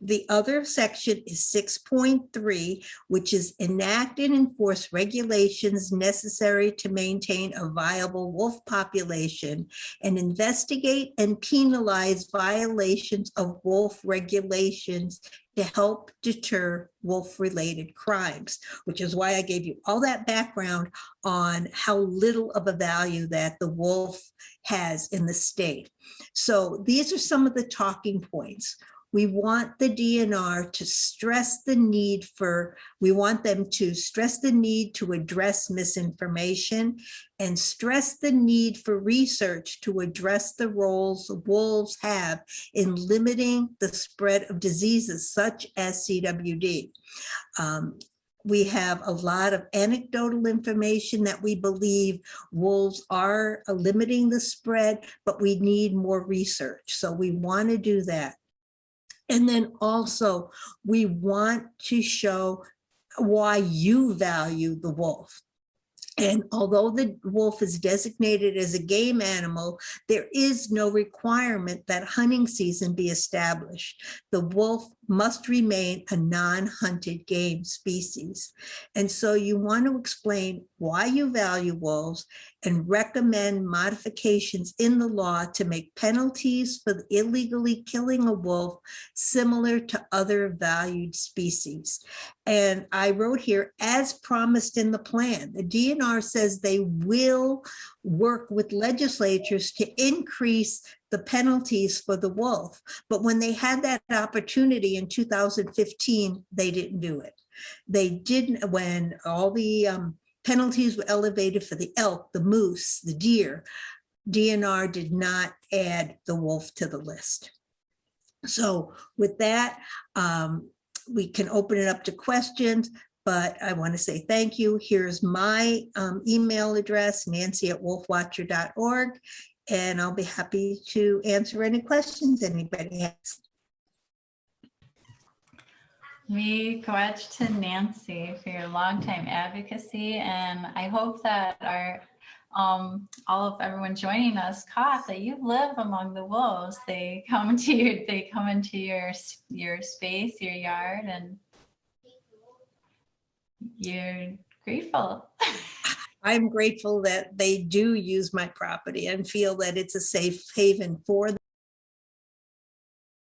The other section is 6.3, which is enact and enforce regulations necessary to maintain a viable wolf population and investigate and penalize violations of wolf regulations to help deter wolf-related crimes, which is why I gave you all that background on how little of a value that the wolf has in the state. So these are some of the talking points. We want the DNR to stress the need for, we want them to stress the need to address misinformation and stress the need for research to address the roles wolves have in limiting the spread of diseases such as CWD. we have a lot of anecdotal information that we believe wolves are limiting the spread, but we need more research. So we want to do that. And then also we want to show why you value the wolf. And although the wolf is designated as a game animal, there is no requirement that hunting season be established. The wolf must remain a non-hunted game species. And so you want to explain why you value wolves and recommend modifications in the law to make penalties for illegally killing a wolf similar to other valued species. And I wrote here, as promised in the plan, the DNR says they will work with legislatures to increase the penalties for the wolf. But when they had that opportunity in 2015, they didn't do it. They didn't, when all the penalties were elevated for the elk, the moose, the deer, DNR did not add the wolf to the list. So with that, we can open it up to questions, but I want to say thank you. Here's my email address, nancy@wolfwatcher.org, and I'll be happy to answer any questions anybody has. Miigwech to Nancy for your longtime advocacy, and I hope that our all of everyone joining us caught that you live among the wolves. They come to you, they come into your space, your yard, and you're grateful. I'm grateful that they do use my property and feel that it's a safe haven for them.